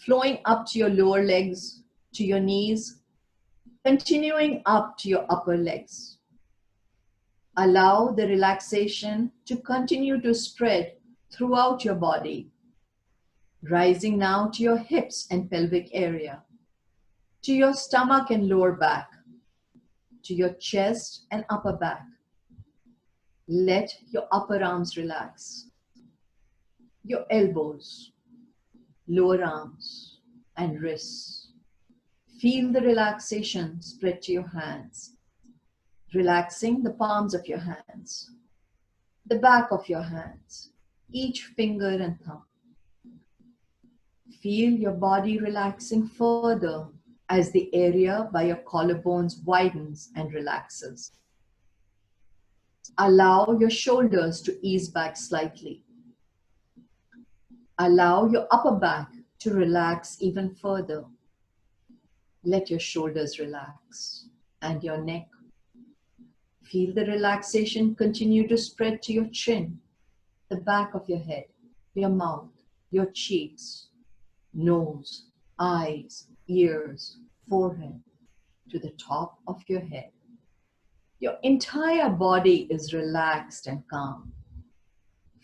flowing up to your lower legs, to your knees, continuing up to your upper legs. Allow the relaxation to continue to spread throughout your body, rising now to your hips and pelvic area, to your stomach and lower back, to your chest and upper back. Let your upper arms relax, your elbows, lower arms, and wrists. Feel the relaxation spread to your hands, relaxing the palms of your hands, the back of your hands, each finger and thumb. Feel your body relaxing further as the area by your collarbones widens and relaxes. Allow your shoulders to ease back slightly. Allow your upper back to relax even further. Let your shoulders relax and your neck. Feel the relaxation continue to spread to your chin, the back of your head, your mouth, your cheeks, nose, eyes, ears, forehead, to the top of your head. Your entire body is relaxed and calm.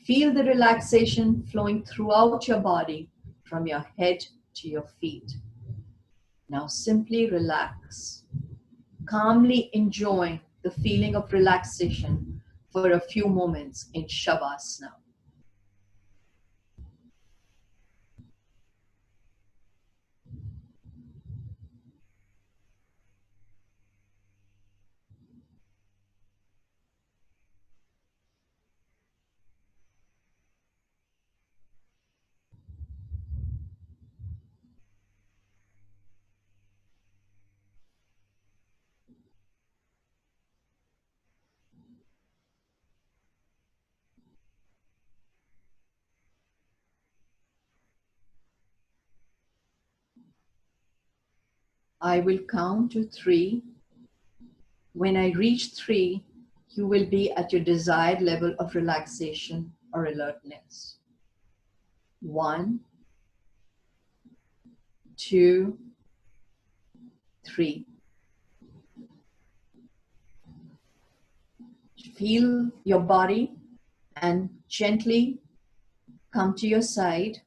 Feel the relaxation flowing throughout your body from your head to your feet. Now simply relax, calmly enjoying the feeling of relaxation for a few moments in Shavasana. I will count to 3. When I reach 3, you will be at your desired level of relaxation or alertness. 1, 2, 3. Feel your body and gently come to your side,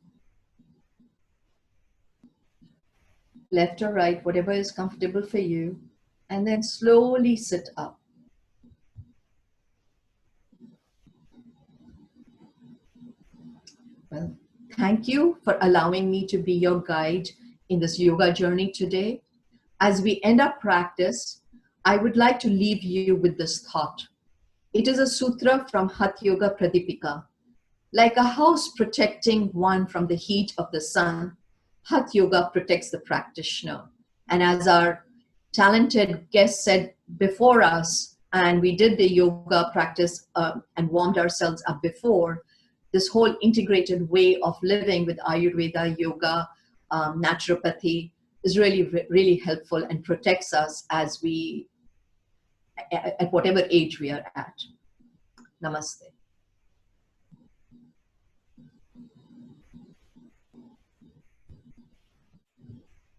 left or right, whatever is comfortable for you, and then slowly sit up. Well, thank you for allowing me to be your guide in this yoga journey today. As we end our practice, I would like to leave you with this thought. It is a sutra from Hatha Yoga Pradipika. Like a house protecting one from the heat of the sun, Hatha Yoga protects the practitioner. And as our talented guest said before us, and we did the yoga practice and warmed ourselves up before, this whole integrated way of living with Ayurveda, yoga, naturopathy is really helpful and protects us as we, at whatever age we are at. Namaste.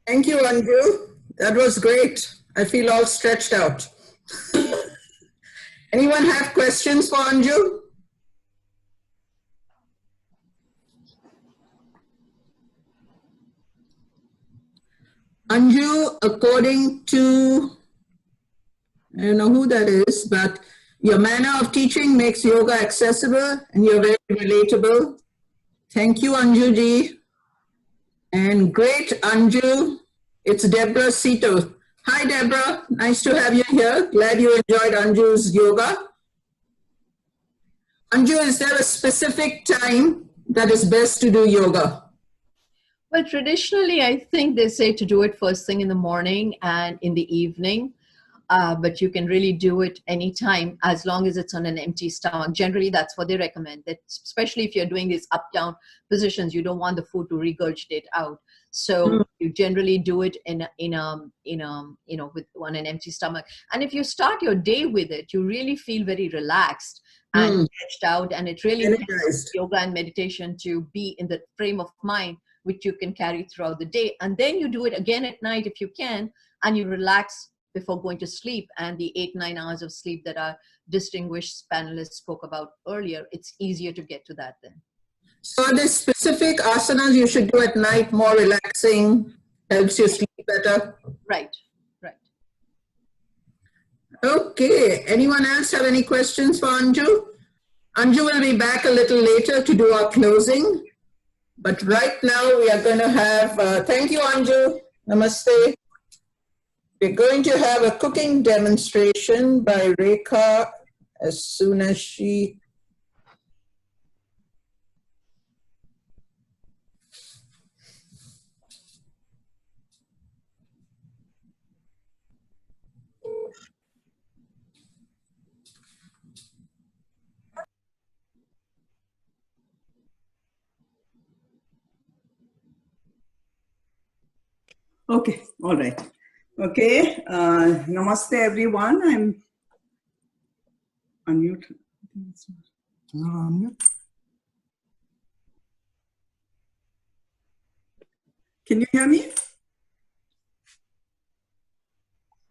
Thank you, Anju. That was great. I feel all stretched out. Anyone have questions for Anju? Anju, according to, I don't know who that is, but your manner of teaching makes yoga accessible and you're very relatable. Thank you, Anju ji. And great, Anju. It's Deborah Sito. Hi, Deborah. Nice to have you here. Glad you enjoyed Anju's yoga. Anju, is there a specific time that is best to do yoga? Well, traditionally, I think they say to do it first thing in the morning and in the evening. But you can really do it anytime as long as it's on an empty stomach. Generally, that's what they recommend. That especially if you're doing these up-down positions, you don't want the food to regurgitate out. So you generally do it with on an empty stomach. And if you start your day with it, you really feel very relaxed and stretched out, and it really helps Energized. yoga and meditation to be in the frame of mind which you can carry throughout the day. And then you do it again at night if you can, and you relax before going to sleep. And the 8-9 hours of sleep that our distinguished panelists spoke about earlier, it's easier to get to that then. So are there specific asanas you should do at night, more relaxing, helps you sleep better? Right. Okay, anyone else have any questions for Anju? Anju will be back a little later to do our closing. But right now we are going to have, thank you Anju, namaste. We're going to have a cooking demonstration by Rekha as soon as she... Okay, all right. Okay, namaste everyone. I'm unmute. Can you hear me?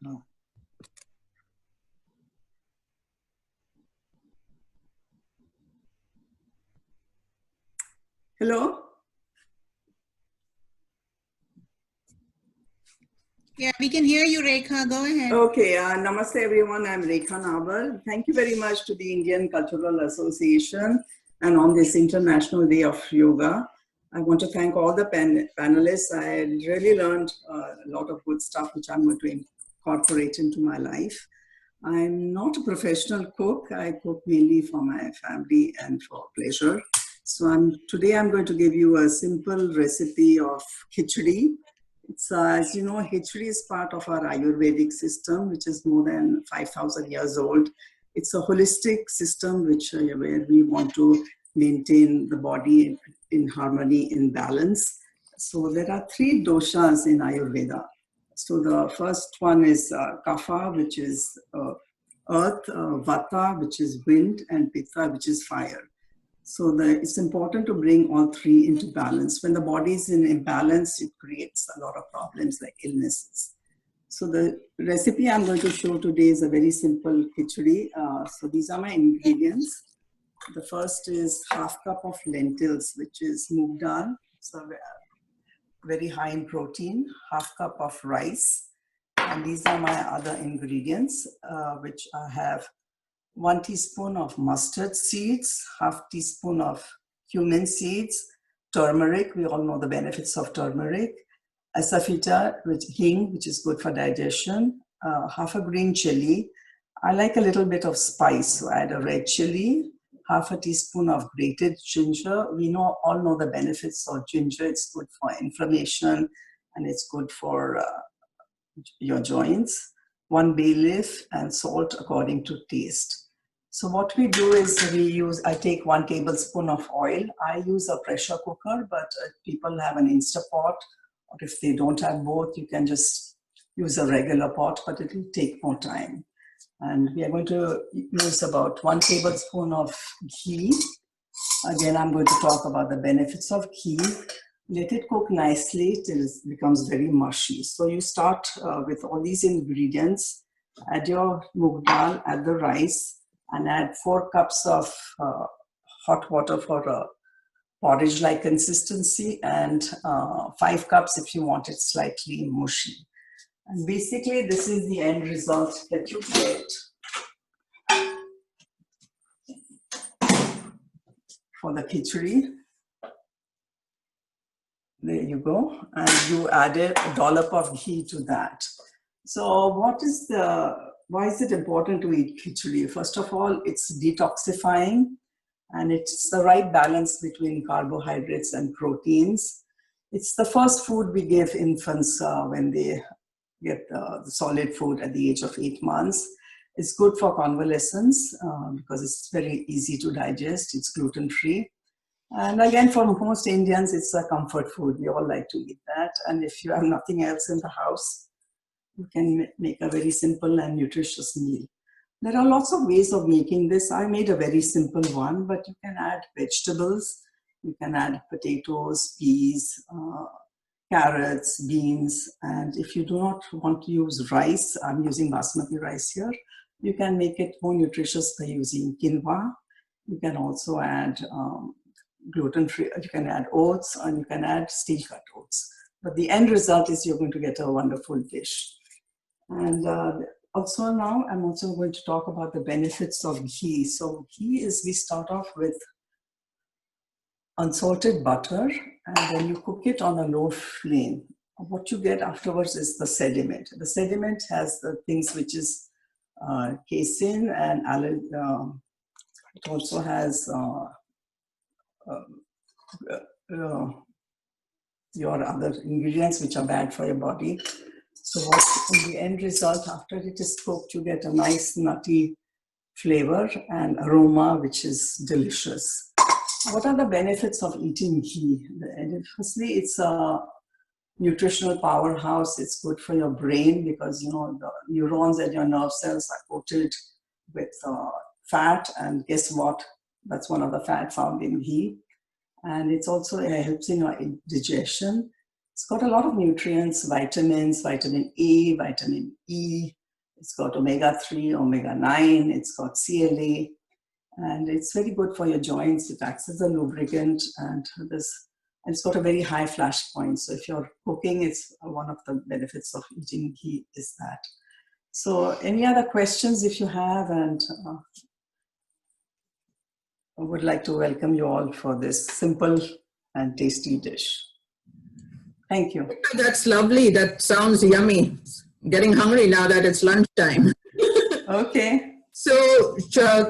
No. Hello? Yeah, we can hear you, Rekha. Go ahead. Okay, namaste everyone. I'm Rekha Naval. Thank you very much to the Indian Cultural Association and on this International Day of Yoga. I want to thank all the panelists. I really learned a lot of good stuff which I'm going to incorporate into my life. I'm not a professional cook. I cook mainly for my family and for pleasure. So today I'm going to give you a simple recipe of khichdi. It's, as you know, khichdi is part of our Ayurvedic system, which is more than 5,000 years old. It's a holistic system where we want to maintain the body in harmony, in balance. So there are 3 doshas in Ayurveda. So the first one is kapha, which is earth, vata, which is wind, and pitta, which is fire. So it's important to bring all 3 into balance. When the body is in imbalance, it creates a lot of problems like illnesses. So the recipe I'm going to show today is a very simple khichdi. So these are my ingredients. The first is half cup of lentils, which is moong dal, so very high in protein, half cup of rice. And these are my other ingredients, which I have 1 teaspoon of mustard seeds, half teaspoon of cumin seeds, turmeric, we all know the benefits of turmeric, asafoetida, hing, which is good for digestion, half a green chili. I like a little bit of spice, so I add a red chili, half a teaspoon of grated ginger. We all know the benefits of ginger. It's good for inflammation and it's good for your joints. 1 bay leaf and salt according to taste. So what we do is I take 1 tablespoon of oil. I use a pressure cooker, but people have an Instapot, or if they don't have both, you can just use a regular pot, but it will take more time. And we are going to use about 1 tablespoon of ghee. Again, I'm going to talk about the benefits of ghee. Let it cook nicely till it becomes very mushy. So you start with all these ingredients, add your moong dal, add the rice, and add 4 cups of hot water for a porridge-like consistency, and 5 cups if you want it slightly mushy. And basically, this is the end result that you get for the khichdi. There you go. And you added a dollop of ghee to that. So why is it important to eat khichdi? First of all, it's detoxifying and it's the right balance between carbohydrates and proteins. It's the first food we give infants when they get the solid food at the age of 8 months. It's good for convalescence because it's very easy to digest. It's gluten-free. And again, for most Indians, it's a comfort food. We all like to eat that. And if you have nothing else in the house, you can make a very simple and nutritious meal. There are lots of ways of making this. I made a very simple one, but you can add vegetables. You can add potatoes, peas, carrots, beans. And if you do not want to use rice, I'm using basmati rice here, you can make it more nutritious by using quinoa. You can also add gluten-free, you can add oats, and you can add steel-cut oats. But the end result is you're going to get a wonderful dish. And also now I'm also going to talk about the benefits of ghee. So ghee is, we start off with unsalted butter, and then you cook it on a low flame. What you get afterwards is the sediment. The sediment has the things which is casein, and it also has your other ingredients which are bad for your body. So what in the end result, after it is cooked, you get a nice nutty flavor and aroma which is delicious. What are the benefits of eating ghee? Firstly, it's a nutritional powerhouse. It's good for your brain because, you know, the neurons and your nerve cells are coated with fat, and guess what? That's one of the fat found in ghee. And it's also helps in your digestion. It's got a lot of nutrients, vitamins, vitamin A, vitamin E. It's got omega-3, omega-9. It's got CLA. And it's very good for your joints. It acts as a lubricant, and it's got a very high flash point. So if you're cooking, it's one of the benefits of eating ghee is that. So any other questions if you have, and I would like to welcome you all for this simple and tasty dish. Thank you. That's lovely. That sounds yummy. Getting hungry now that it's lunchtime. Okay. So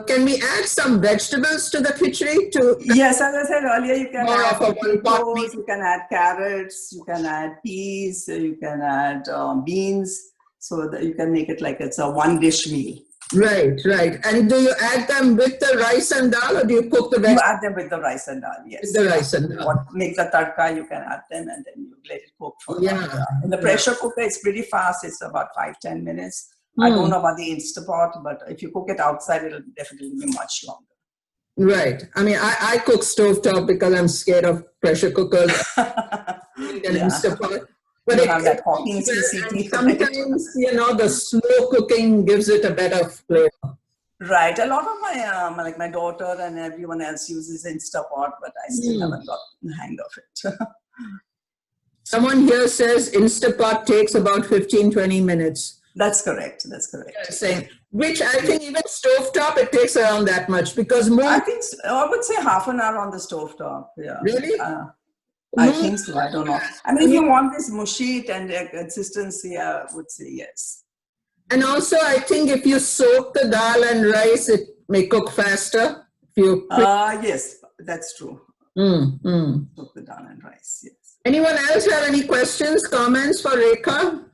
can we add some vegetables to the khichdi? Yes, as I said earlier, you can More add of a one-pot potatoes, you can add carrots, you can add peas, you can add beans, so that you can make it like it's a one-dish meal. Right, right. And do you add them with the rice and dal, or do you cook the vegetables? You add them with the rice and dal, yes. With the rice and dal. What make the tadka, you can add them, and then you let it cook for in the pressure cooker, it's pretty fast. It's about 5-10 minutes. I don't know about the Instapot, but if you cook it outside, it'll definitely be much longer. Right. I mean, I cook stovetop because I'm scared of pressure cookers. Instapot. But you have that hawking CCT. Sometimes, you know, the slow cooking gives it a better flavor. Right. A lot of my, like my daughter and everyone else uses Instapot, but I still haven't got the hang of it. Someone here says Instapot takes about 15-20 minutes. That's correct. That's correct. Saying, which I think even stovetop, it takes around that much because more. I think I would say half an hour on the stovetop. Yeah. Really? I think so. I don't know. I mean, if you want this mushy and consistency, I would say yes. And also, I think if you soak the dal and rice, it may cook faster. If you yes, that's true. Soak the dal and rice. Yes. Anyone else have any questions, comments for Rekha?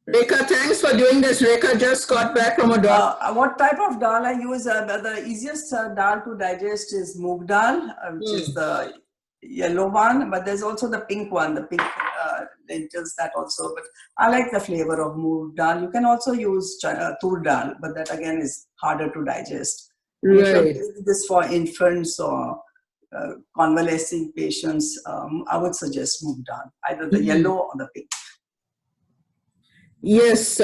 Rekha, thanks for doing this. Rekha just got back from a dal. What type of dal I use? The easiest dal to digest is moong dal, which is the yellow one, but there's also the pink one, the pink lentils, that also. But I like the flavor of moong dal. You can also use tur dal, but that again is harder to digest. Right. If you're this for infants or convalescing patients, I would suggest moong dal, either the yellow or the pink. Yes,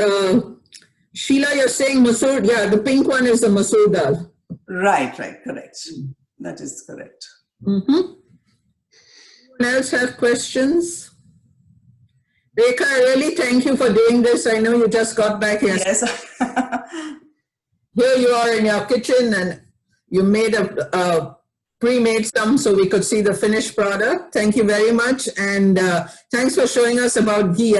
Sheila, you're saying masoor. Yeah, the pink one is the masoor dal. Right, correct. That is correct. Anyone else have questions? Rekha, I really thank you for doing this. I know you just got back here. Yes. Here you are in your kitchen, and you made pre-made some so we could see the finished product. Thank you very much, and thanks for showing us about ghee.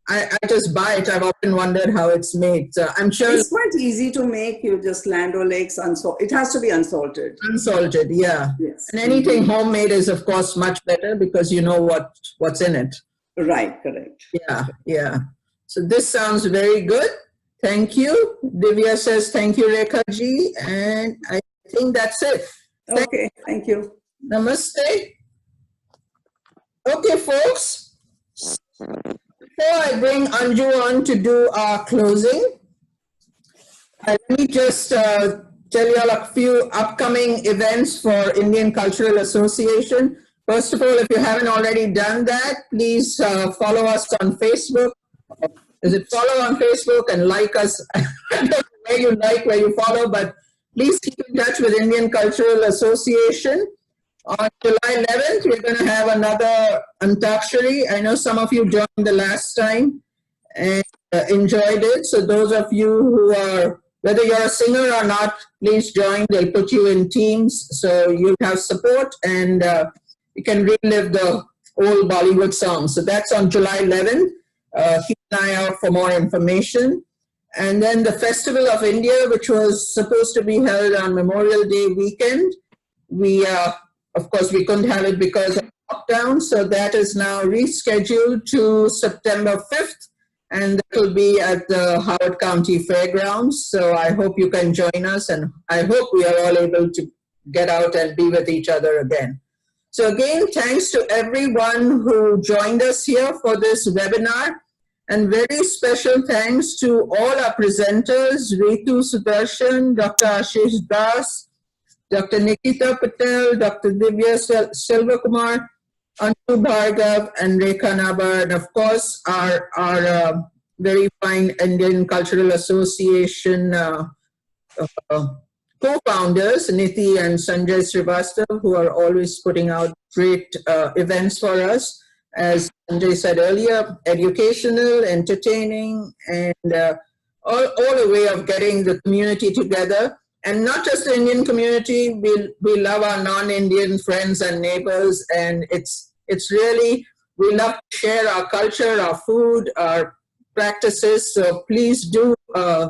I just buy it. I've often wondered how it's made. So I'm sure It's quite easy to make. You just Land O'Lakes unsalted. It has to be unsalted. unsalted, yeah. Yes. And anything homemade is, of course, much better because you know what's in it. Right, correct. Yeah, yeah. So this sounds very good. Thank you. Divya says, thank you, Rekha ji. And I think that's it. Okay, thank you. Namaste. Okay, folks. Before I bring Anju on to do our closing, let me just tell you all a few upcoming events for Indian Cultural Association. First of all, if you haven't already done that, please follow us on Facebook. Is it follow on Facebook and like us? I don't know where you like, where you follow, but please keep in touch with Indian Cultural Association. On July 11th, we're going to have another Antakshari. I know some of you joined the last time and enjoyed it. So those of you who are, whether you're a singer or not, please join. They'll put you in teams so you'll have support and you can relive the old Bollywood songs. So that's on July 11th. Keep an eye out for more information. And then the Festival of India, which was supposed to be held on Memorial Day weekend. We, of course, we couldn't have it because of lockdown. So that is now rescheduled to September 5th. And that will be at the Howard County Fairgrounds. So I hope you can join us. And I hope we are all able to get out and be with each other again. So again, thanks to everyone who joined us here for this webinar. And very special thanks to all our presenters, Ritu Sudarshan, Dr. Ashish Das, Dr. Nikita Patel, Dr. Divya Selvakumar, Anju Bhargav, and Rekha Nabar, and of course our very fine Indian Cultural Association co-founders, Niti and Sanjay Srivastava, who are always putting out great events for us. As Sanjay said earlier, educational, entertaining, and all a way of getting the community together. And not just the Indian community, we love our non-Indian friends and neighbors, and it's really, we love to share our culture, our food, our practices. So please do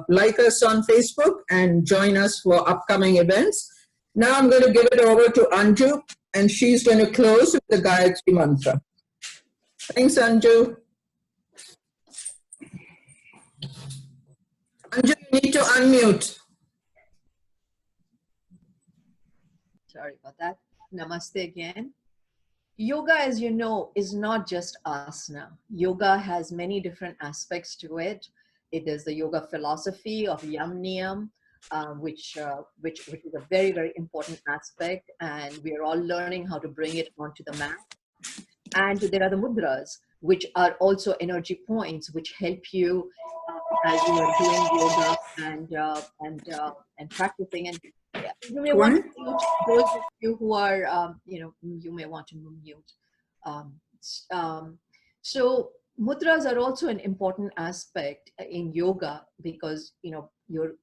like us on Facebook and join us for upcoming events. Now I'm going to give it over to Anju, and she's going to close with the Gayatri Mantra. Thanks, Anju. Anju, you need to unmute. Sorry about that. Namaste again. Yoga, as you know, is not just asana. Yoga has many different aspects to it. It is the yoga philosophy of Yam Niyam, which is a very, very important aspect. And we are all learning how to bring it onto the mat. And there are the mudras, which are also energy points, which help you as you are doing yoga and practicing. And you may want to mute those of you who are, you may want to mute. So mudras are also an important aspect in yoga because, you're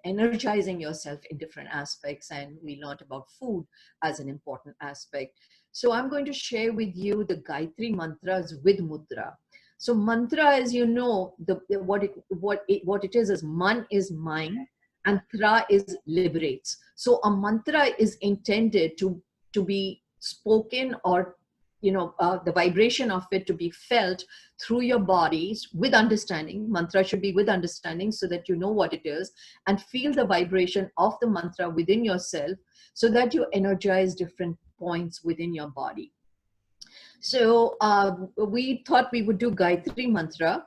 energizing yourself in different aspects, and we learned about food as an important aspect. So I'm going to share with you the Gayatri mantras with mudra. So mantra, as you know, what it is man is mind, and tra is liberates. So a mantra is intended to be spoken, or the vibration of it to be felt through your bodies with understanding. Mantra should be with understanding so that you know what it is, and feel the vibration of the mantra within yourself so that you energize different points within your body. So we thought we would do Gayatri mantra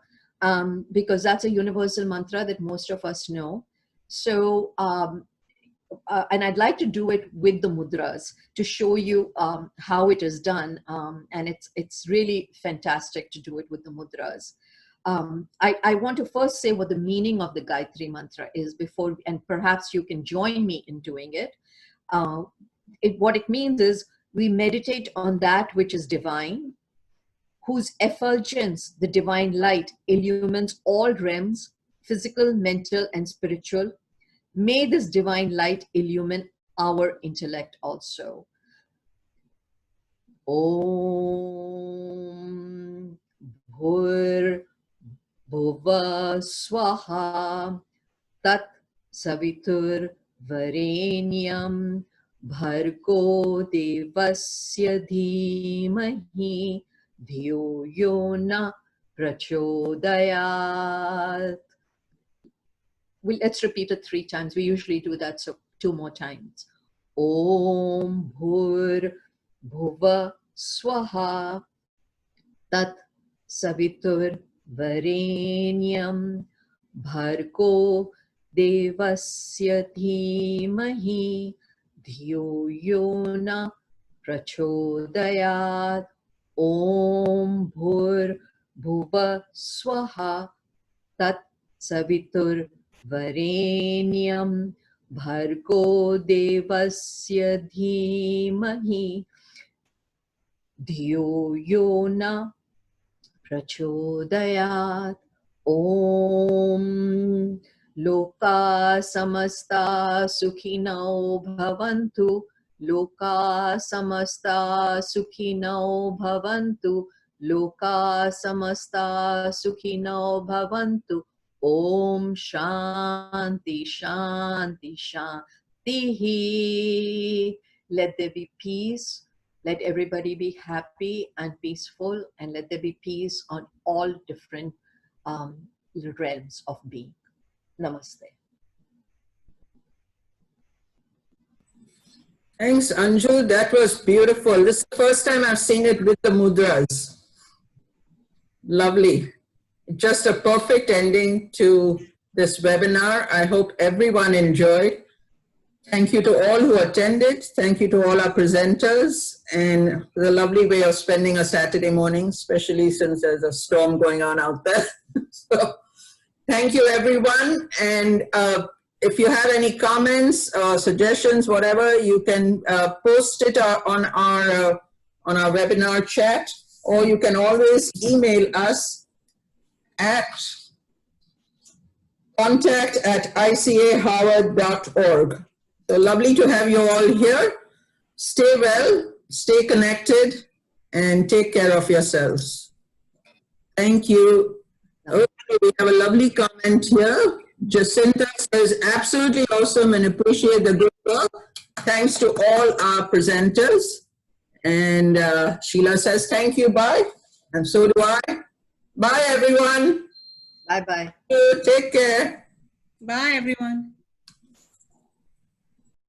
because that's a universal mantra that most of us know. So and I'd like to do it with the mudras to show you how it is done. And it's really fantastic to do it with the mudras. I want to first say what the meaning of the Gayatri mantra is before, and perhaps you can join me in doing it. What it means is we meditate on that which is divine, whose effulgence, the divine light, illumines all realms, physical, mental, and spiritual. May this divine light illumine our intellect also. Om Bhur Bhuva Swaha Tat Savitur Varenyam Bhargo Devasya Dhimahi Dhiyo Yona Prachodayat. Let's repeat it 3 times. We usually do that, so 2 more times. Om Bhur Bhuva Swaha Tat Savitur Varenyam Bhargo Devasya Dhimahi Dhiyo Yona Prachodayat. Om Bhur Bhuva Swaha Tat Savitur Varenyam Bhargo Devasya Dhimahi Dhiyo Yona Prachodayat. Om Loka Samasta Sukhino Bhavantu. Loka Samasta Sukhino Bhavantu. Loka Samasta Sukhino Bhavantu. Om Shanti Shanti Shanti. Let there be peace. Let everybody be happy and peaceful, and let there be peace on all different realms of being. Namaste. Thanks, Anju. That was beautiful. This is the first time I've seen it with the mudras. Lovely. Just a perfect ending to this webinar. I hope everyone enjoyed. Thank you to all who attended. Thank you to all our presenters, and the lovely way of spending a Saturday morning, especially since there's a storm going on out there. So thank you, everyone. And if you have any comments or suggestions, whatever, you can post it on our webinar chat, or you can always email us at contact@icahoward.org. So lovely to have you all here. Stay well, stay connected, and take care of yourselves. Thank you. Okay, we have a lovely comment here. Jacinta says, absolutely awesome and appreciate the good work. Thanks to all our presenters. And Sheila says, thank you, bye. And so do I. Bye, everyone. Bye-bye. Take care. Bye, everyone.